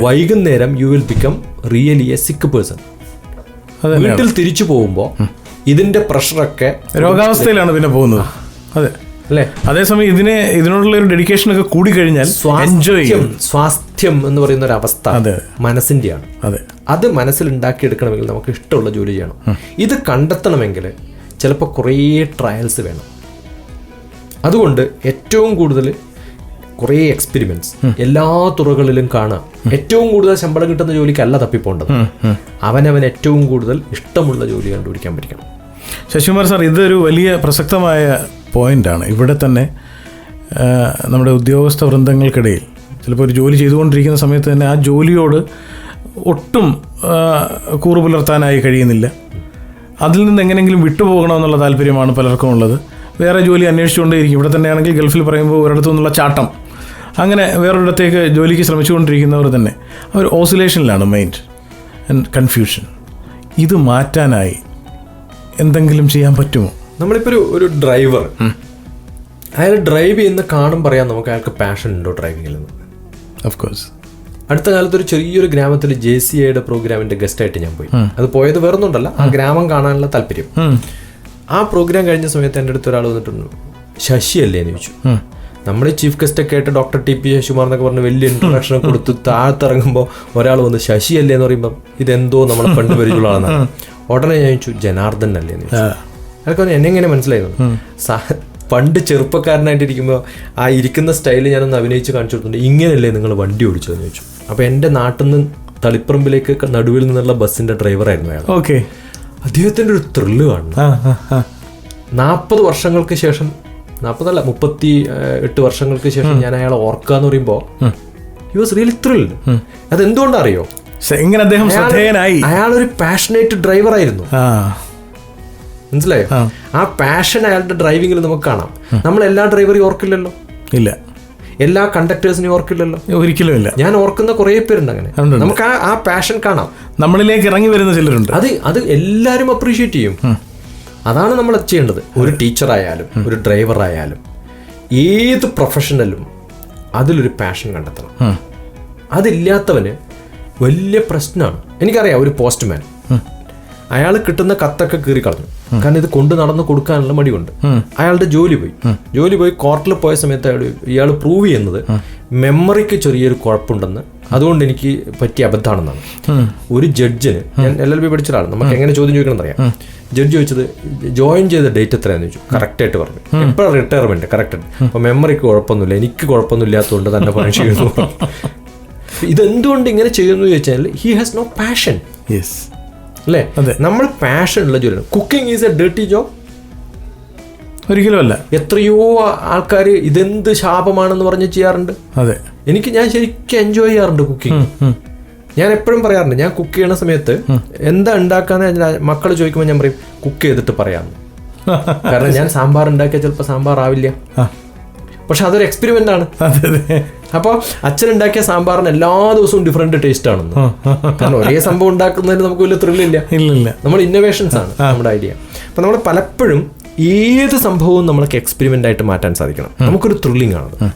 [SPEAKER 2] വൈകുന്നേരം you will become really A സിക്ക് പേഴ്സൺ. വീട്ടിൽ തിരിച്ചു പോകുമ്പോൾ ഇതിന്റെ പ്രഷറൊക്കെ
[SPEAKER 1] രോഗാവസ്ഥയിലാണ് പിന്നെ പോകുന്നത്. അതെ
[SPEAKER 2] അല്ലേ?
[SPEAKER 1] അതേസമയം ഇതിനോടുള്ള ഒരു ഡെഡിക്കേഷൻ ഒക്കെ കൂടി കഴിഞ്ഞാൽ
[SPEAKER 2] സ്വാസ്ഥ്യം എന്ന് പറയുന്ന ഒരു അവസ്ഥ മനസ്സിന്റെയാണ്. അത് മനസ്സിൽ ഉണ്ടാക്കിയെടുക്കണമെങ്കിൽ നമുക്ക് ഇഷ്ടമുള്ള ജോലി ചെയ്യണം. ഇത് കണ്ടെത്തണമെങ്കിൽ ചിലപ്പോൾ കുറേ ട്രയൽസ് വേണം. അതുകൊണ്ട് ഏറ്റവും കൂടുതൽ കുറേ എക്സ്പെരിമെന്റ്സ് എല്ലാ തുറകളിലും കാണാം. ഏറ്റവും കൂടുതൽ ശമ്പളം കിട്ടുന്ന ജോലിക്കല്ല തപ്പിപ്പോണ്ടത്, അവനവൻ ഏറ്റവും കൂടുതൽ ഇഷ്ടമുള്ള ജോലി കണ്ടുപിടിക്കാൻ പഠിക്കണം.
[SPEAKER 1] ശശികുമാർ സാർ, ഇതൊരു വലിയ പ്രസക്തമായ പോയിൻ്റാണ്. ഇവിടെ തന്നെ നമ്മുടെ ഉദ്യോഗസ്ഥ വൃന്ദങ്ങൾക്കിടയിൽ ചിലപ്പോൾ ഒരു ജോലി ചെയ്തുകൊണ്ടിരിക്കുന്ന സമയത്ത് തന്നെ ആ ജോലിയോട് ഒട്ടും കൂറു പുലർത്താനായി കഴിയുന്നില്ല. അതിൽ നിന്ന് എങ്ങനെയെങ്കിലും വിട്ടുപോകണമെന്നുള്ള താല്പര്യമാണ് പലർക്കും ഉള്ളത്. വേറെ ജോലി അന്വേഷിച്ചുകൊണ്ടേയിരിക്കും. ഇവിടെ തന്നെയാണെങ്കിൽ ഗൾഫിൽ പറയുമ്പോൾ ഒരിടത്തു നിന്നുള്ള ചാട്ടം, അങ്ങനെ വേറൊരിടത്തേക്ക് ജോലിക്ക് ശ്രമിച്ചുകൊണ്ടിരിക്കുന്നവർ തന്നെ അവർ ഓസിലേഷനിലാണ്, മൈൻഡ് ആൻഡ് കൺഫ്യൂഷൻ. ഇത് മാറ്റാനായി എന്തെങ്കിലും ചെയ്യാൻ പറ്റുമോ?
[SPEAKER 2] നമ്മളിപ്പോൾ ഒരു ഡ്രൈവർ, അയാൾ ഡ്രൈവ് ചെയ്യുന്ന കാണും പറയാം നമുക്ക് അയാൾക്ക് പാഷൻ ഉണ്ടോ ഡ്രൈവിങ്ങിൽ നിന്ന്.
[SPEAKER 1] Of course.
[SPEAKER 2] അടുത്ത കാലത്ത് ഒരു ചെറിയൊരു ഗ്രാമത്തിൽ JCIയുടെ പ്രോഗ്രാമിന്റെ ഗസ്റ്റായിട്ട് ഞാൻ പോയി. അത് പോയത് വേറൊന്നുണ്ടല്ല, ആ ഗ്രാമം കാണാനുള്ള താല്പര്യം. ആ പ്രോഗ്രാം കഴിഞ്ഞ സമയത്ത് എൻ്റെ അടുത്ത് ഒരാൾ വന്നിട്ടുണ്ട്, ശശി അല്ലേ എന്ന് ചോദിച്ചു. നമ്മൾ ചീഫ് ഗസ്റ്റ് ഒക്കെ ആയിട്ട് ഡോക്ടർ TP ശശികുമാർ എന്നൊക്കെ പറഞ്ഞ് വലിയ ഇൻട്രൊഡക്ഷൻ കൊടുത്ത് താഴ്ത്തിറങ്ങുമ്പോൾ ഒരാൾ വന്ന് ശശി അല്ലേ എന്ന് പറയുമ്പോൾ ഇതെന്തോ നമ്മളെ പണ്ട് പരിചയമുള്ളതാണ്. ഉടനെ ഞാൻ ചോദിച്ചു ജനാർദ്ദൻ അല്ലേ എന്ന് ചോദിച്ചു. അതൊക്കെ എന്നെങ്ങനെ മനസ്സിലായിരുന്നു. പണ്ട് ചെറുപ്പക്കാരനായിട്ടിരിക്കുമ്പോൾ ആ ഇരിക്കുന്ന സ്റ്റൈല് ഞാനൊന്ന് അഭിനയിച്ച് കാണിച്ചു കൊടുത്തിട്ടുണ്ട്. ഇങ്ങനെയല്ലേ നിങ്ങൾ വണ്ടി ഓടിച്ചതെന്ന് ചോദിച്ചു. അപ്പോൾ എൻ്റെ നാട്ടിൽ നിന്ന് തളിപ്പറമ്പിലേക്ക് നടുവിൽ നിന്നുള്ള ബസ്സിൻ്റെ ഡ്രൈവറായിരുന്നു അയാൾ.
[SPEAKER 1] ഓക്കെ.
[SPEAKER 2] അദ്ദേഹത്തിൻ്റെ ഒരു ത്രില്ല് കാണുന്നു. 40 വർഷങ്ങൾക്ക് ശേഷം, 38 വർഷങ്ങൾക്ക് ശേഷം ഞാൻ അയാളെ ഓർക്കുക എന്ന് പറയുമ്പോൾ ഹി വാസ് റിയലി ത്രിൽഡ്. അതെന്തുകൊണ്ടറിയോ? അയാളൊരു പാഷനേറ്റ് ഡ്രൈവർ ആയിരുന്നു. മനസ്സിലായോ? ആ പാഷൻ അയാളുടെ ഡ്രൈവിംഗിൽ നമുക്ക് കാണാം. നമ്മൾ എല്ലാ ഡ്രൈവറെയും ഓർക്കില്ലല്ലോ.
[SPEAKER 1] ഇല്ല.
[SPEAKER 2] എല്ലാ കണ്ടക്ടേഴ്സിനെയും ഓർക്കില്ലല്ലോ.
[SPEAKER 1] ഒരിക്കലും ഇല്ല.
[SPEAKER 2] ഞാൻ ഓർക്കുന്ന കുറേ പേരുണ്ട് അങ്ങനെ. നമുക്ക് ആ പാഷൻ കാണാം.
[SPEAKER 1] നമ്മളിലേക്ക് ഇറങ്ങി വരുന്ന ചിലരുണ്ട്.
[SPEAKER 2] അത് എല്ലാവരും അപ്രീഷിയേറ്റ് ചെയ്യും. അതാണ് നമ്മൾ ചെയ്യേണ്ടത്. ഒരു ടീച്ചറായാലും ഒരു ഡ്രൈവറായാലും ഏത് പ്രൊഫഷണലും അതിലൊരു പാഷൻ കണ്ടെത്തണം. അതില്ലാത്തവന് വലിയ പ്രശ്നമാണ്. എനിക്കറിയാം ഒരു പോസ്റ്റ്മാൻ, അയാൾ കിട്ടുന്ന കത്തൊക്കെ കീറി കളഞ്ഞു. കാരണം ഇത് കൊണ്ട് നടന്ന് കൊടുക്കാനുള്ള മടിയുണ്ട്. അയാളുടെ ജോലി പോയി കോർട്ടിൽ പോയ സമയത്ത് ഇയാൾ പ്രൂവ് ചെയ്യുന്നത് മെമ്മറിക്ക് ചെറിയൊരു കുഴപ്പമുണ്ടെന്ന്, അതുകൊണ്ട് എനിക്ക് പറ്റിയ അബദ്ധമാണെന്നാണ്. ഒരു ജഡ്ജിന്, ഞാൻ LLB പഠിച്ച ഒരാളാണ്, നമുക്ക് എങ്ങനെ ചോദ്യം ചോദിക്കണം അറിയാം. ജഡ്ജി ചോദിച്ചത് ജോയിൻ ചെയ്ത ഡേറ്റ് എത്രയാന്ന് ചോദിച്ചു. കറക്റ്റായിട്ട് പറഞ്ഞു. എപ്പോഴാണ് റിട്ടയർമെന്റ്? കറക്റ്റ്. അപ്പോൾ മെമ്മറിക്ക് കുഴപ്പമൊന്നുമില്ല, എനിക്ക് കുഴപ്പമൊന്നുമില്ലാത്തതുകൊണ്ട് തന്നെ പണി ചെയ്യുന്നു. ഇതെന്തുകൊണ്ട് ഇങ്ങനെ ചെയ്യുന്നു ചോദിച്ചാൽ ഹി ഹാസ് നോ പാഷൻ. അല്ലേ? നമ്മൾ പാഷൻ ഉള്ള ജോലിയാണ്. Cooking is A dirty job?
[SPEAKER 1] ഒരിക്കലും അല്ല.
[SPEAKER 2] എത്രയോ ആൾക്കാർ ഇതെന്ത് ശാപമാണെന്ന് പറഞ്ഞ് ചെയ്യാറുണ്ട്. ഞാൻ ശരിക്കും എൻജോയ് ചെയ്യാറുണ്ട് കുക്കിംഗ്. ഞാൻ എപ്പോഴും പറയാറുണ്ട്, ഞാൻ കുക്ക് ചെയ്യണ സമയത്ത് എന്താ ഉണ്ടാക്കാന്ന് മക്കൾ ചോദിക്കുമ്പോൾ ഞാൻ പറയും കുക്ക് ചെയ്തിട്ട് പറയാമെന്ന്. കാരണം ഞാൻ സാമ്പാർ ഉണ്ടാക്കിയാൽ ചിലപ്പോൾ സാമ്പാർ ആവില്ല, പക്ഷെ അതൊരു എക്സ്പെരിമെന്റ് ആണ്. അപ്പോൾ അച്ഛൻ ഉണ്ടാക്കിയ സാമ്പാറിന് എല്ലാ ദിവസവും ഡിഫറെന്റ് ടേസ്റ്റ് ആണെന്ന്. കാരണം ഒരേ സംഭവം ഉണ്ടാക്കുന്നതിന് നമുക്ക് വലിയ ത്രില്ലില്ല. നമ്മൾ ഇന്നോവേഷൻസ് ആണ് നമ്മുടെ ഐഡിയ. അപ്പം നമ്മൾ പലപ്പോഴും ഏത് സംഭവവും നമ്മൾക്ക് എക്സ്പെരിമെന്റ് ആയിട്ട് മാറ്റാൻ സാധിക്കണം. നമുക്കൊരു ത്രില്ലിംഗ് ആണ്.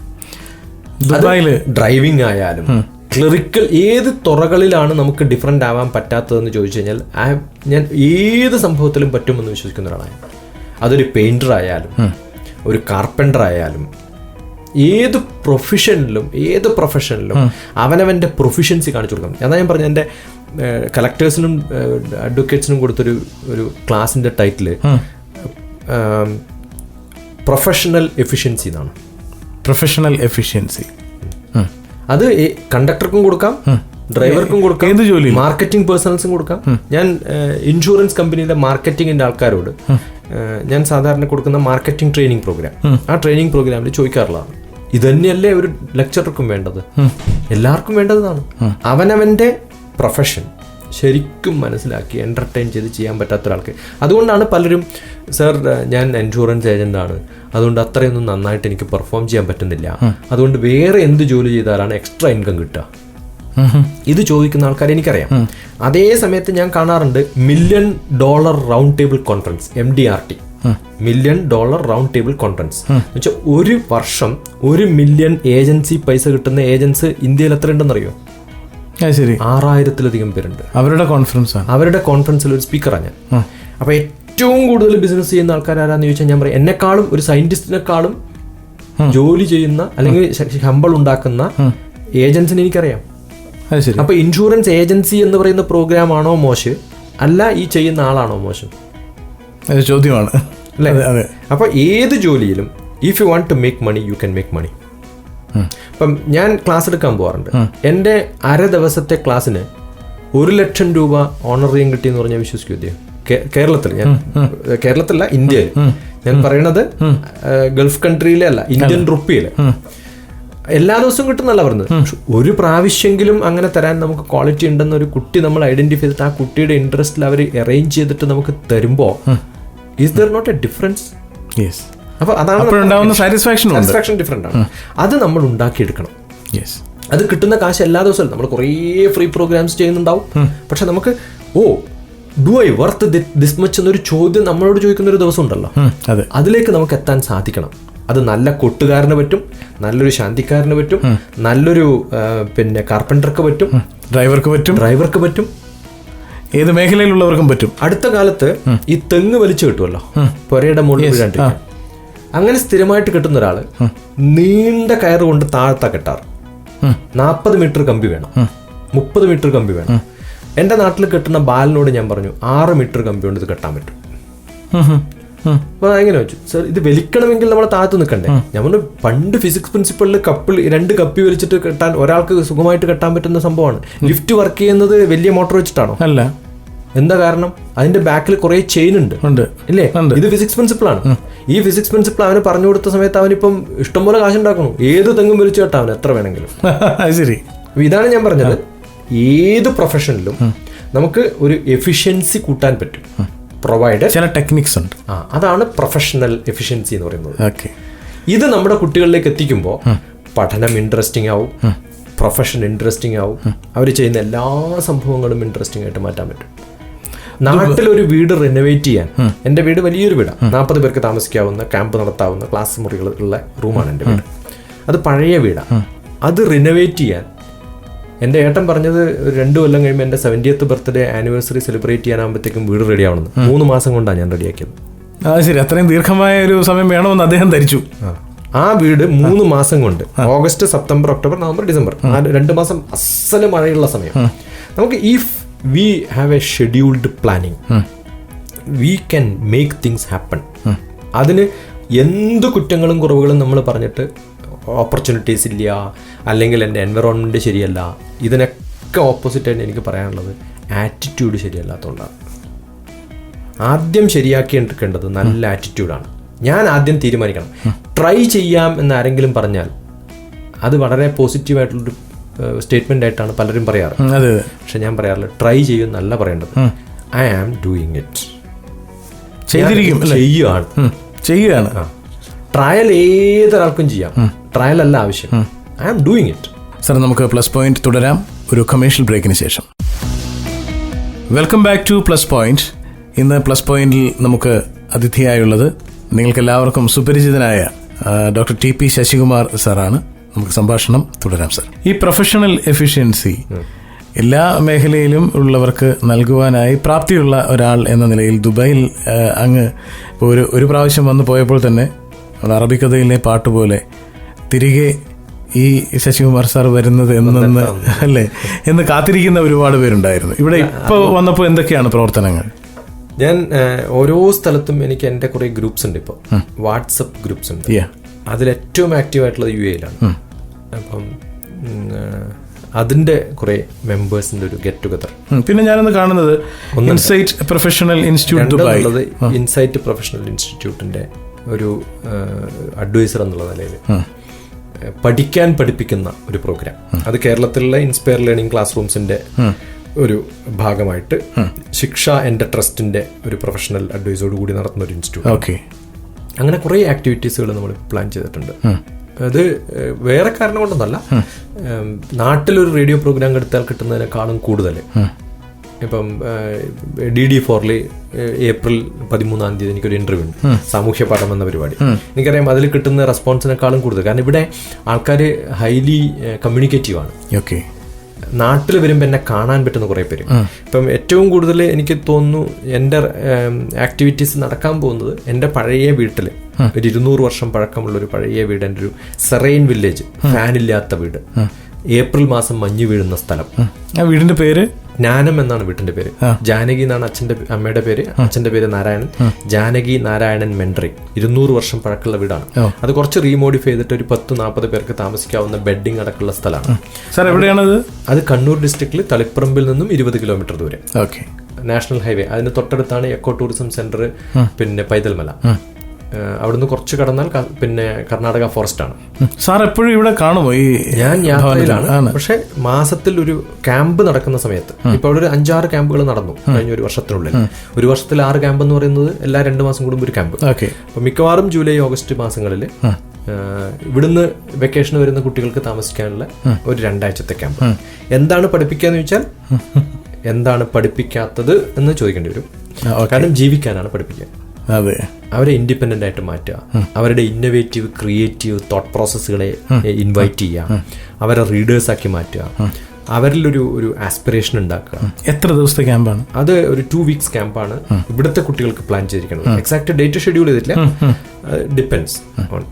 [SPEAKER 2] ഡ്രൈവിംഗ് ആയാലും ക്ലറിക്കൽ ഏത് തുറകളിലാണ് നമുക്ക് ഡിഫറെൻ്റ് ആവാൻ പറ്റാത്തതെന്ന് ചോദിച്ചു കഴിഞ്ഞാൽ ഞാൻ ഏത് സംഭവത്തിലും പറ്റുമെന്ന് വിശ്വസിക്കുന്ന ഒരാളാണ്. അതൊരു പെയിൻറ്റർ ആയാലും ഒരു കാർപ്പൻ്റർ ആയാലും ഏത് പ്രൊഫഷനിലും അവനവൻ്റെ പ്രൊഫിഷ്യൻസി കാണിച്ചു കൊടുക്കണം. അതാ ഞാൻ പറഞ്ഞ എൻ്റെ കളക്ടേഴ്സിനും അഡ്വക്കേറ്റ്സിനും കൊടുത്തൊരു ക്ലാസിൻ്റെ ടൈറ്റില് പ്രൊഫഷണൽ എഫിഷ്യൻസി എന്നാണ്.
[SPEAKER 1] പ്രൊഫഷണൽ എഫിഷ്യൻസി
[SPEAKER 2] അത് കണ്ടക്ടർക്കും കൊടുക്കാം, ഡ്രൈവർക്കും കൊടുക്കാം, ഏത് ജോലി, മാർക്കറ്റിംഗ് പേഴ്സണൽസും കൊടുക്കാം. ഞാൻ ഇൻഷുറൻസ് കമ്പനിയിലെ മാർക്കറ്റിങ്ങിൻ്റെ ആൾക്കാരോട് ഞാൻ സാധാരണ കൊടുക്കുന്ന മാർക്കറ്റിംഗ് ട്രെയിനിങ് പ്രോഗ്രാം, ആ ട്രെയിനിങ് പ്രോഗ്രാമിൽ ചോദിക്കാറുള്ളതാണ് ഇതന്നെയല്ലേ ഒരു ലെക്ചറർക്കും വേണ്ടത്, എല്ലാവർക്കും വേണ്ടതാണ്. അവനവൻ്റെ പ്രൊഫഷൻ ശരിക്കും മനസ്സിലാക്കി എൻ്റർടൈൻ ചെയ്ത് ചെയ്യാൻ പറ്റാത്ത ഒരാൾക്ക്. അതുകൊണ്ടാണ് പലരും സർ ഞാൻ ഇൻഷുറൻസ് ഏജൻ്റാണ്, അതുകൊണ്ട് അത്രയൊന്നും നന്നായിട്ട് എനിക്ക് പെർഫോം ചെയ്യാൻ പറ്റുന്നില്ല, അതുകൊണ്ട് വേറെ എന്ത് ജോലി ചെയ്താലാണ് എക്സ്ട്രാ ഇൻകം കിട്ടുക, ഇത് ചോദിക്കുന്ന ആൾക്കാർ എനിക്കറിയാം. അതേ സമയത്ത് ഞാൻ കാണാറുണ്ട് $1 million round table conference, MDRT, $1 million round table conference എന്ന് വെച്ചാൽ ഒരു വർഷം 1 million ഏജൻസി പൈസ കിട്ടുന്ന ഏജൻസ് ഇന്ത്യയിൽ എത്ര ഉണ്ടെന്നറിയോ?
[SPEAKER 1] ശരി,
[SPEAKER 2] 6000-ലധികം പേരുണ്ട്. അവരുടെ കോൺഫറൻസിൽ ഒരു സ്പീക്കറാണ് ഞാൻ. അപ്പൊ ഏറ്റവും കൂടുതൽ ബിസിനസ് ചെയ്യുന്ന ആൾക്കാർ ആരാന്ന് ചോദിച്ചാൽ ഞാൻ പറയും എന്നെക്കാളും ഒരു സയന്റിസ്റ്റിനെക്കാളും ജോലി ചെയ്യുന്ന അല്ലെങ്കിൽ ശമ്പളം ഉണ്ടാക്കുന്ന ഏജൻസിനെ എനിക്കറിയാം. അപ്പൊ ഇൻഷുറൻസ് ഏജൻസി എന്ന് പറയുന്ന പ്രോഗ്രാം ആണോ മോശം, അല്ല ഈ ചെയ്യുന്ന ആളാണോ മോശം?
[SPEAKER 1] ചോദ്യമാണ്
[SPEAKER 2] അല്ലേ? അപ്പൊ ഏത് ജോലിയിലും if you want to make money you can make money. ഇപ്പം ഞാൻ ക്ലാസ് എടുക്കാൻ പോകാറുണ്ട്. എൻ്റെ അര ദിവസത്തെ ക്ലാസ്സിന് 1 ലക്ഷം രൂപ ഓണറിയം കിട്ടിയെന്ന് പറഞ്ഞാൽ വിശ്വസിക്കൂ അദ്ദേഹം? കേരളത്തിൽ, ഞാൻ കേരളത്തിലല്ല, ഇന്ത്യയിൽ ഞാൻ പറയണത്, ഗൾഫ് കൺട്രിയിലെ അല്ല, ഇന്ത്യൻ റുപ്പിയില് എല്ലാ ദിവസവും കിട്ടുന്നല്ല പറഞ്ഞത്. ഒരു പ്രാവശ്യമെങ്കിലും അങ്ങനെ തരാൻ നമുക്ക് ക്വാളിറ്റി ഉണ്ടെന്ന് ഒരു കുട്ടി നമ്മൾ ഐഡന്റിഫൈ ചെയ്തിട്ട് ആ കുട്ടിയുടെ ഇൻട്രസ്റ്റിൽ അവർ അറേഞ്ച് ചെയ്തിട്ട് നമുക്ക് തരുമ്പോൾ is there not a difference? അപ്പൊ അതാണ് സാറ്റിസ്ഫാക്ഷൻ ഡിഫറെന്റ് ആണ്. അത് നമ്മൾ ഉണ്ടാക്കിയെടുക്കണം. അത് കിട്ടുന്ന കാശ് എല്ലാ ദിവസവും നമ്മൾ കുറേ ഫ്രീ പ്രോഗ്രാംസ് ചെയ്യുന്നുണ്ടാവും, പക്ഷെ നമുക്ക് do I worth this much എന്നൊരു ചോദ്യം നമ്മളോട് ചോദിക്കുന്ന ഒരു ദിവസം ഉണ്ടല്ലോ, അതിലേക്ക് നമുക്ക് എത്താൻ സാധിക്കണം. അത് നല്ല കൊട്ടുകാരന് പറ്റും, നല്ലൊരു ശാന്തിക്കാരന് പറ്റും, നല്ലൊരു പിന്നെ കാർപ്പൻറ്റർക്ക് പറ്റും, ഡ്രൈവർക്ക് പറ്റും,
[SPEAKER 1] ഏത് മേഖലയിലുള്ളവർക്കും പറ്റും.
[SPEAKER 2] അടുത്ത കാലത്ത് ഈ തെങ്ങ് വലിച്ചു കിട്ടുമല്ലോ പുരയുടെ മുകളിൽ വീഴാണ്ടിരിക്കാൻ, അങ്ങനെ സ്ഥിരമായിട്ട് കിട്ടുന്ന ഒരാള് നീണ്ട കയറ് കൊണ്ട് താഴത്ത കെട്ടാറ്. 40 മീറ്റർ കമ്പി വേണം, 30 മീറ്റർ കമ്പി വേണം. എൻ്റെ നാട്ടിൽ കെട്ടുന്ന ബാലിനോട് ഞാൻ പറഞ്ഞു 6 മീറ്റർ കമ്പി കൊണ്ട് ഇത് കെട്ടാൻ പറ്റും. അപ്പൊ എങ്ങനെ വെച്ചു സർ, ഇത് വലിക്കണമെങ്കിൽ നമ്മൾ താഴത്ത് നിൽക്കണ്ടേ? ഞാൻ പറഞ്ഞു പണ്ട് ഫിസിക്സ് പ്രിൻസിപ്പളിൽ 2 കപ്പി വലിച്ചിട്ട് കെട്ടാൻ ഒരാൾക്ക് സുഖമായിട്ട് കെട്ടാൻ പറ്റുന്ന സംഭവമാണ്. ലിഫ്റ്റ് വർക്ക് ചെയ്യുന്നത് വലിയ മോട്ടോർ വെച്ചിട്ടാണോ?
[SPEAKER 1] അല്ല.
[SPEAKER 2] എന്താ കാരണം? അതിന്റെ ബാക്കിൽ കുറെ ചെയിൻ ഉണ്ട്, ഇല്ലേ? ഇത് ഫിസിക്സ് പ്രിൻസിപ്പിൾ ആണ്. ഈ ഫിസിക്സ് പ്രിൻസിപ്പിൾ അവന് പറഞ്ഞു കൊടുത്ത സമയത്ത് അവനിപ്പം ഇഷ്ടംപോലെ കാശുണ്ടാക്കണം. ഏത് തെങ്ങും വലിച്ചു കേട്ടാ അവൻ എത്ര വേണമെങ്കിലും.
[SPEAKER 1] ശരി.
[SPEAKER 2] ഇതാണ് ഞാൻ പറഞ്ഞത്, ഏത് പ്രൊഫഷനിലും നമുക്ക് ഒരു എഫിഷ്യൻസി കൂട്ടാൻ പറ്റും, പ്രൊവൈഡ് ചില ടെക്നിക്സ് ഉണ്ട്. അതാണ് പ്രൊഫഷണൽ എഫിഷ്യൻസി എന്ന് പറയുന്നത്. ഇത് നമ്മുടെ കുട്ടികളിലേക്ക് എത്തിക്കുമ്പോൾ പഠനം ഇൻട്രസ്റ്റിംഗ് ആവും, പ്രൊഫഷൻ ഇൻട്രസ്റ്റിംഗ് ആവും, അവർ ചെയ്യുന്ന എല്ലാ സംഭവങ്ങളും ഇൻട്രസ്റ്റിംഗ് ആയിട്ട് മാറ്റാൻ പറ്റും. നാട്ടിലൊരു വീട് റിനോവേറ്റ് ചെയ്യാൻ, എൻ്റെ വീട് വലിയൊരു വീടാണ്, 40 പേർക്ക് താമസിക്കാവുന്ന, ക്യാമ്പ് നടത്താവുന്ന, ക്ലാസ് മുറികളുള്ള റൂമാണ് എൻ്റെ വീട്. അത് പഴയ വീടാണ്. അത് റിനോവേറ്റ് ചെയ്യാൻ എൻ്റെ ഏട്ടൻ പറഞ്ഞത് 2 കൊല്ലം കഴിയുമ്പോൾ എൻ്റെ 70th ബർത്ത്ഡേ ആനിവേഴ്സറി സെലിബ്രേറ്റ് ചെയ്യാനാകുമ്പോഴത്തേക്കും വീട് റെഡി ആവണമെന്ന്. 3 മാസം കൊണ്ടാണ് ഞാൻ റെഡിയാക്കിയത്.
[SPEAKER 1] ശരി, അത്രയും ദീർഘമായ ഒരു സമയം വേണമെന്ന് അദ്ദേഹം ധരിച്ചു.
[SPEAKER 2] ആ വീട് 3 മാസം കൊണ്ട്, August, September, October, November, December, 2 മാസം അസല് മഴയുള്ള സമയം. നമുക്ക് if we have A scheduled planning we can make things happen. അതിന് എന്ത് കുറ്റങ്ങളും കുറവുകളും നമ്മൾ പറഞ്ഞിട്ട് ഓപ്പർച്യൂണിറ്റീസ് ഇല്ല, അല്ലെങ്കിൽ എൻ്റെ എൻവറോൺമെൻറ്റ് ശരിയല്ല, ഇതിനൊക്കെ ഓപ്പോസിറ്റായിട്ട് എനിക്ക് പറയാനുള്ളത് ആറ്റിറ്റ്യൂഡ് ശരിയല്ലാത്തതുകൊണ്ടാണ്. ആദ്യം ശരിയാക്കി എടുക്കേണ്ടത് നല്ല ആറ്റിറ്റ്യൂഡാണ്. ഞാൻ ആദ്യം തീരുമാനിക്കണം. ട്രൈ ചെയ്യാം എന്ന് ആരെങ്കിലും പറഞ്ഞാൽ അത് വളരെ പോസിറ്റീവായിട്ടുള്ളൊരു സ്റ്റേറ്റ്മെൻ്റ് ആയിട്ടാണ് പലരും പറയാറ്. പക്ഷെ ഞാൻ പറയാറില്ല, ട്രൈ ചെയ്യുമെന്നല്ല പറയേണ്ടത്. I am doing it. ചെയ്യുകയാണ്. ട്രയൽ ഏതൊരാൾക്കും ചെയ്യാം, ട്രയൽ അല്ല ആവശ്യം. I am doing it.
[SPEAKER 1] Sir, നമുക്ക് പ്ലസ് പോയിന്റ് തുടരാം ഒരു കമേഴ്ഷ്യൽ ബ്രേക്കിന് ശേഷം. Welcome back to plus point. ഇന്ന് പ്ലസ് പോയിന്റിൽ നമുക്ക് അതിഥിയായുള്ളത് നിങ്ങൾക്കെല്ലാവർക്കും സുപരിചിതനായ ഡോക്ടർ TP ശശികുമാർ സാറാണ്. നമുക്ക് സംഭാഷണം തുടരാം സാർ. ഈ പ്രൊഫഷണൽ എഫിഷ്യൻസി എല്ലാ മേഖലയിലും ഉള്ളവർക്ക് നൽകുവാനായി പ്രാപ്തിയുള്ള ഒരാൾ എന്ന നിലയിൽ ദുബായിൽ അങ്ങ് ഒരു പ്രാവശ്യം വന്നു പോയപ്പോൾ തന്നെ അറബിക്കഥയിലെ പാട്ടുപോലെ തിരികെ ഈ ശശികുമാർ സാർ വരുന്നത് എന്ന് അല്ലേ എന്ന് കാത്തിരിക്കുന്ന ഒരുപാട് പേരുണ്ടായിരുന്നു. ഇവിടെ ഇപ്പോൾ വന്നപ്പോൾ എന്തൊക്കെയാണ് പ്രവർത്തനങ്ങൾ?
[SPEAKER 2] ഞാൻ ഓരോ സ്ഥലത്തും എനിക്ക് എൻ്റെ കുറേ ഗ്രൂപ്പ്സ് ഉണ്ട്. ഇപ്പോൾ വാട്സപ്പ് ഗ്രൂപ്പ്സ് ഉണ്ട്. അതിലേറ്റവും ആക്റ്റീവായിട്ടുള്ളത് UAE അപ്പം അതിൻ്റെ കുറേ മെമ്പേഴ്സിൻ്റെ ഒരു ഗെറ്റ് ടുഗദർ.
[SPEAKER 1] പിന്നെ ഞാനൊന്ന് കാണുന്നത് insight professional institute Dubai,
[SPEAKER 2] insight professional ഇൻസ്റ്റിറ്റ്യൂട്ടിൻ്റെ ഒരു അഡ്വൈസർ എന്നുള്ള നിലയിൽ പഠിക്കാൻ പഠിപ്പിക്കുന്ന ഒരു പ്രോഗ്രാം. അത് കേരളത്തിലുള്ള ഇൻസ്പയർ ലേണിംഗ് ക്ലാസ് റൂംസിന്റെ ഒരു ഭാഗമായിട്ട് ശിക്ഷ എൻ്റെ ട്രസ്റ്റിന്റെ ഒരു പ്രൊഫഷണൽ അഡ്വൈസോട് കൂടി നടത്തുന്ന ഒരു ഇൻസ്റ്റിറ്റ്യൂട്ട്. അങ്ങനെ കുറേ ആക്ടിവിറ്റീസുകൾ നമ്മൾ പ്ലാൻ ചെയ്തിട്ടുണ്ട്. അത് വേറെ കാരണം കൊണ്ടൊന്നല്ല, നാട്ടിലൊരു റേഡിയോ പ്രോഗ്രാം എടുത്താൽ കിട്ടുന്നതിനേക്കാളും കൂടുതൽ ഇപ്പം DD4 ഏപ്രിൽ 13 എനിക്കൊരു ഇന്റർവ്യൂ ഉണ്ട്, സാമൂഹ്യ പാഠം എന്ന പരിപാടി. എനിക്കറിയാം അതിൽ കിട്ടുന്ന റെസ്പോൺസിനേക്കാളും കൂടുതൽ, കാരണം ഇവിടെ ആൾക്കാർ ഹൈലി കമ്മ്യൂണിക്കേറ്റീവ് ആണ്. നാട്ടിൽ വരുമ്പോൾ എന്നെ കാണാൻ പറ്റുന്ന കുറേ പേര്. ഇപ്പം ഏറ്റവും കൂടുതൽ എനിക്ക് തോന്നുന്നു എൻ്റെ ആക്ടിവിറ്റീസ് നടക്കാൻ പോകുന്നത് എൻ്റെ പഴയ വീട്ടിൽ, ഒരു 200 വർഷം പഴക്കമുള്ള ഒരു പഴയ വീട്, എൻ്റെ ഒരു സെറൈൻ വില്ലേജ്, ഫാനില്ലാത്ത വീട്, ഏപ്രിൽ മാസം മഞ്ഞ് വീഴുന്ന സ്ഥലം.
[SPEAKER 1] വീടിന്റെ പേര്
[SPEAKER 2] ജ്ഞാനം എന്നാണ് വീട്ടിന്റെ പേര്. ജാനകി എന്നാണ് അമ്മയുടെ പേര്, അച്ഛന്റെ പേര് നാരായണൻ. ജാനകി നാരായണൻ മെൻട്രി. 200 വർഷം പഴക്കമുള്ള വീടാണ്. അത് കുറച്ച് റീമോഡിഫൈ ചെയ്തിട്ട് ഒരു 10-40 പേർക്ക് താമസിക്കാവുന്ന ബെഡിങ് അടക്കമുള്ള സ്ഥലമാണ്.
[SPEAKER 1] സാർ എവിടെയാണത്?
[SPEAKER 2] അത് കണ്ണൂർ ഡിസ്ട്രിക്റ്റിൽ തളിപ്പറമ്പിൽ നിന്നും 20 കിലോമീറ്റർ ദൂരെ, നാഷണൽ ഹൈവേ. അതിന് തൊട്ടടുത്താണ് എക്കോ ടൂറിസം സെന്റർ, പിന്നെ പൈതൽമല. അവിടുന്ന് കുറച്ച് കടന്നാൽ പിന്നെ കർണാടക ഫോറസ്റ്റ് ആണ്.
[SPEAKER 1] സാർ എപ്പോഴും ഇവിടെ കാണുമോ?
[SPEAKER 2] ഞാൻ യാത്രയിലാണ്, പക്ഷെ മാസത്തിൽ ഒരു ക്യാമ്പ് നടക്കുന്ന സമയത്ത്, ഇപ്പൊ അവിടെ ഒരു 5-6 ക്യാമ്പുകൾ നടന്നു കഴിഞ്ഞ ഒരു വർഷത്തിനുള്ളിൽ. ഒരു വർഷത്തിൽ 6 ക്യാമ്പ് എന്ന് പറയുന്നത് എല്ലാ 2 മാസം കൂടുമ്പോൾ ഒരു ക്യാമ്പ്. അപ്പൊ മിക്കവാറും ജൂലൈ ഓഗസ്റ്റ് മാസങ്ങളിൽ ഇവിടുന്ന് വെക്കേഷൻ വരുന്ന കുട്ടികൾക്ക് താമസിക്കാനുള്ള ഒരു 2 ആഴ്ചത്തെ ക്യാമ്പ്. എന്താണ് പഠിപ്പിക്കാന്ന് ചോദിച്ചാൽ എന്താണ് പഠിപ്പിക്കാത്തത് എന്ന് ചോദിക്കേണ്ടി വരും. കാരണം ജീവിക്കാനാണ് പഠിപ്പിക്കുക. അവരെ ഇൻഡിപെൻഡന്റ് ആയിട്ട് മാറ്റുക, അവരുടെ ഇന്നോവേറ്റീവ് ക്രിയേറ്റീവ് തോട്ട് പ്രോസസ്സുകളെ ഇൻവൈറ്റ് ചെയ്യുക, അവരെ റീഡേഴ്സ് ആക്കി മാറ്റുക, അവരിലൊരു ആസ്പിറേഷൻ ഉണ്ടാക്കുക.
[SPEAKER 1] എത്ര ദിവസത്തെ ക്യാമ്പാണ്
[SPEAKER 2] അത്? ഒരു 2 വീക്സ് ക്യാമ്പാണ് ഇവിടുത്തെ കുട്ടികൾക്ക് പ്ലാൻ ചെയ്തിരിക്കുന്നത്. എക്സാക്ട് ഡേറ്റ് ഷെഡ്യൂൾ ചെയ്തിട്ടില്ല, ഡിപ്പെൻഡ്സ് ഓൺ.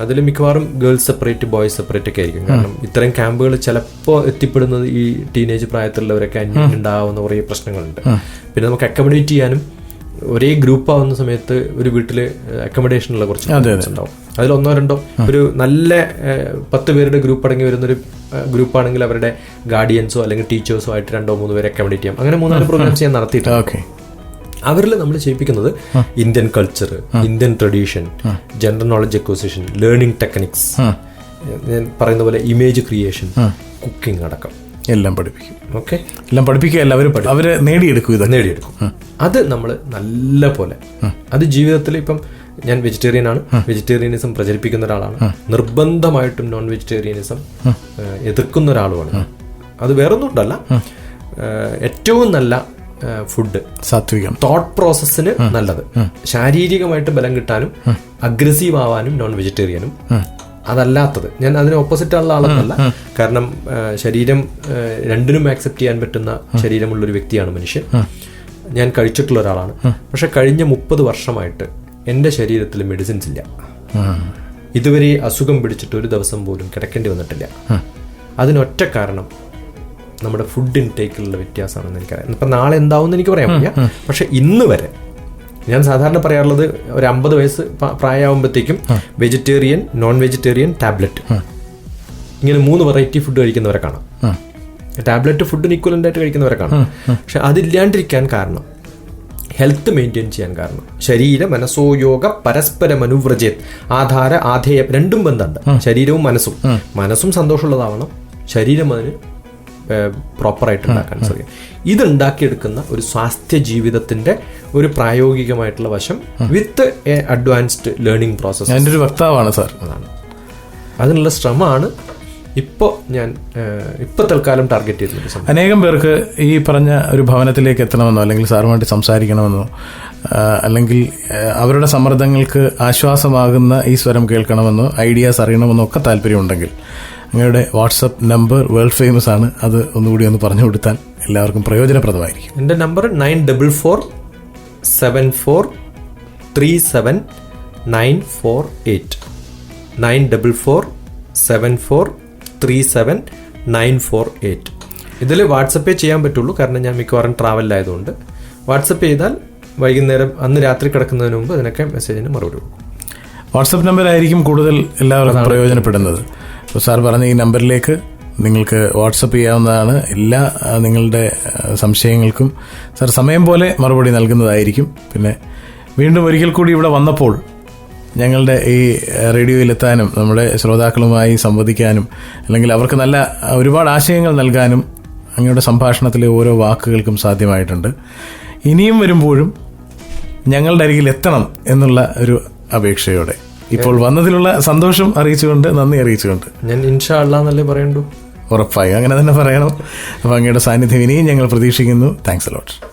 [SPEAKER 2] അതിൽ മിക്കവാറും ഗേൾസ് സെപ്പറേറ്റ് ബോയ്സ് സെപ്പറേറ്റ് ഒക്കെ ആയിരിക്കും. കാരണം ഇത്തരം ക്യാമ്പുകൾ ചിലപ്പോൾ എത്തിപ്പെടുന്നത് ഈ ടീനേജ് പ്രായത്തിലുള്ളവരൊക്കെ ഉണ്ടാവുന്ന കുറേ പ്രശ്നങ്ങളുണ്ട്. പിന്നെ നമുക്ക് അക്കോമഡേറ്റ് ചെയ്യാനും ഒരേ ഗ്രൂപ്പ് ആവുന്ന സമയത്ത് ഒരു വീട്ടിൽ അക്കോമഡേഷനുള്ള കുറച്ച് ഉണ്ടാവും. അതിൽ 1-2 ഒരു നല്ല 10 പേരുടെ ഗ്രൂപ്പ് അടങ്ങി വരുന്നൊരു ഗ്രൂപ്പാണെങ്കിൽ അവരുടെ ഗാർഡിയൻസോ അല്ലെങ്കിൽ ടീച്ചേഴ്സോ ആയിട്ട് 2-3 പേരെ അക്കോമഡേറ്റ് ചെയ്യാം. അങ്ങനെ 3-4 പ്രോഗ്രാംസ് ഞാൻ നടത്തിയിട്ടുണ്ട്. അവരിൽ നമ്മൾ ചെയ്യിപ്പിക്കുന്നത് Indian culture, Indian tradition, general knowledge acquisition, learning techniques, ഞാൻ പറയുന്ന പോലെ ഇമേജ് ക്രിയേഷൻ, കുക്കിംഗ് അടക്കം
[SPEAKER 1] എല്ലാം പഠിപ്പിക്കും.
[SPEAKER 2] ഓക്കെ,
[SPEAKER 1] എല്ലാം പഠിപ്പിക്കുകയല്ല, അവര് നേടിയെടുക്കും.
[SPEAKER 2] അത് നമ്മൾ നല്ല പോലെ, അത് ജീവിതത്തിൽ ഇപ്പം ഞാൻ വെജിറ്റേറിയൻ ആണ്, വെജിറ്റേറിയനിസം പ്രചരിപ്പിക്കുന്ന ഒരാളാണ്, നിർബന്ധമായിട്ടും നോൺ വെജിറ്റേറിയനിസം എതിർക്കുന്ന ഒരാളുമാണ്. അത് വേറൊന്നും ഉണ്ടല്ല, ഏറ്റവും നല്ല ഫുഡ് സാത്വികം, തോട്ട് പ്രോസസ്സിന് നല്ലത്, ശാരീരികമായിട്ട് ബലം കിട്ടാനും അഗ്രസീവ് ആവാനും നോൺ വെജിറ്റേറിയനും. അതല്ലാത്തത് ഞാൻ അതിന് ഓപ്പോസിറ്റ് ഉള്ള ആളെന്നല്ല, കാരണം ശരീരം രണ്ടിനും ആക്സെപ്റ്റ് ചെയ്യാൻ പറ്റുന്ന ശരീരമുള്ളൊരു വ്യക്തിയാണ് മനുഷ്യൻ. ഞാൻ കഴിച്ചിട്ടുള്ള ഒരാളാണ്. പക്ഷെ കഴിഞ്ഞ 30 വർഷമായിട്ട് എൻ്റെ ശരീരത്തിൽ മെഡിസിൻസ് ഇല്ല. ഇതുവരെ അസുഖം പിടിച്ചിട്ട് ഒരു ദിവസം പോലും കിടക്കേണ്ടി വന്നിട്ടില്ല. അതിനൊറ്റ കാരണം നമ്മുടെ ഫുഡ് ഇൻടേക്കിലുള്ള വ്യത്യാസമാണെന്ന് എനിക്കറിയാം. ഇപ്പം നാളെ എന്താവുമെന്ന് എനിക്ക് പറയാൻ വയ്യ. പക്ഷെ ഇന്ന് വരെ ഞാൻ സാധാരണ പറയാറുള്ളത്, ഒരു 50 വയസ്സ് പ്രായമാകുമ്പോഴത്തേക്കും വെജിറ്റേറിയൻ, നോൺ വെജിറ്റേറിയൻ, ടാബ്ലറ്റ്, ഇങ്ങനെ 3 വെറൈറ്റി ഫുഡ് കഴിക്കുന്നവരെ കാണാം. ടാബ്ലറ്റ് ഫുഡിന് ഈക്വലൻ്റ് ആയിട്ട് കഴിക്കുന്നവരെ കാണാം. പക്ഷെ അതില്ലാണ്ടിരിക്കാൻ കാരണം, ഹെൽത്ത് മെയിൻറ്റെയിൻ ചെയ്യാൻ കാരണം, ശരീര മനസ്സോ യോഗ പരസ്പരം അനുവ്രജേത്, ആധാര ആധേയം, രണ്ടും ബന്ധമുണ്ട്. ശരീരവും മനസ്സും സന്തോഷമുള്ളതാവണം, ശരീരം അതിന് പ്രോപ്പറായിട്ട് ഉണ്ടാക്കാൻ സാധിക്കും. ഇതുണ്ടാക്കിയെടുക്കുന്ന ഒരു സ്വാസ്ഥ്യ ജീവിതത്തിന്റെ ഒരു പ്രായോഗികമായിട്ടുള്ള വശം with a advanced learning process.
[SPEAKER 1] അതിൻ്റെ ഒരു വക്താവാണ് സാർ.
[SPEAKER 2] അതാണ്, അതിനുള്ള ശ്രമമാണ് ഇപ്പോൾ ഞാൻ തൽക്കാലം ടാർഗറ്റ് ചെയ്തിട്ടുണ്ട്.
[SPEAKER 1] അനേകം പേർക്ക് ഈ പറഞ്ഞ ഒരു ഭവനത്തിലേക്ക് എത്തണമെന്നോ അല്ലെങ്കിൽ സാറുമായിട്ട് സംസാരിക്കണമെന്നോ അല്ലെങ്കിൽ അവരുടെ സമ്മർദ്ദങ്ങൾക്ക് ആശ്വാസമാകുന്ന ഈ സ്വരം കേൾക്കണമെന്നോ ഐഡിയാസ് അറിയണമെന്നോ ഒക്കെ താല്പര്യമുണ്ടെങ്കിൽ നിങ്ങളുടെ വാട്സപ്പ് നമ്പർ വേൾഡ് ഫേമസ് ആണ്, അത് ഒന്നുകൂടി ഒന്ന് പറഞ്ഞു കൊടുത്താൽ എല്ലാവർക്കും പ്രയോജനപ്രദമായിരിക്കും.
[SPEAKER 2] എൻ്റെ നമ്പർ 9447437948 9447437948. ഇതിൽ വാട്സപ്പേ ചെയ്യാൻ പറ്റുള്ളൂ, കാരണം ഞാൻ മിക്കവാറും ട്രാവലിലായതുകൊണ്ട്. വാട്സപ്പ് ചെയ്താൽ വൈകുന്നേരം അന്ന് രാത്രി കിടക്കുന്നതിന് മുമ്പ് അതിനൊക്കെ മെസ്സേജിന് മറുപടി കൊടുക്കും.
[SPEAKER 1] വാട്സപ്പ് നമ്പറായിരിക്കും കൂടുതൽ എല്ലാവർക്കും പ്രയോജനപ്പെടുന്നത്. അപ്പോൾ സാർ പറഞ്ഞ ഈ നമ്പറിലേക്ക് നിങ്ങൾക്ക് വാട്സപ്പ് ചെയ്യാവുന്നതാണ്. എല്ലാ നിങ്ങളുടെ സംശയങ്ങൾക്കും സാർ സമയം പോലെ മറുപടി നൽകുന്നതായിരിക്കും. പിന്നെ വീണ്ടും ഒരിക്കൽ കൂടി ഇവിടെ വന്നപ്പോൾ ഞങ്ങളുടെ ഈ റേഡിയോയിലെത്താനും നമ്മുടെ ശ്രോതാക്കളുമായി സംവദിക്കാനും അല്ലെങ്കിൽ അവർക്ക് നല്ല ഒരുപാട് ആശയങ്ങൾ നൽകാനും അങ്ങയുടെ സംഭാഷണത്തിലെ ഓരോ വാക്കുകൾക്കും സാധ്യമായിട്ടുണ്ട്. ഇനിയും വരുമ്പോഴും ഞങ്ങളുടെ അരികിൽ എത്തണം എന്നുള്ള ഒരു അപേക്ഷയോടെ ഇപ്പോൾ വന്നതിലുള്ള സന്തോഷം അറിയിച്ചുകൊണ്ട്, നന്ദി അറിയിച്ചുകൊണ്ട്,
[SPEAKER 2] ഞാൻ ഇൻഷാ അല്ലാ എന്നല്ലേ പറയണ്ടു.
[SPEAKER 1] ഉറപ്പായി അങ്ങനെ തന്നെ പറയണം. അപ്പോൾ അങ്ങയുടെ സാന്നിധ്യം ഇനിയും ഞങ്ങൾ പ്രതീക്ഷിക്കുന്നു. Thanks a lot.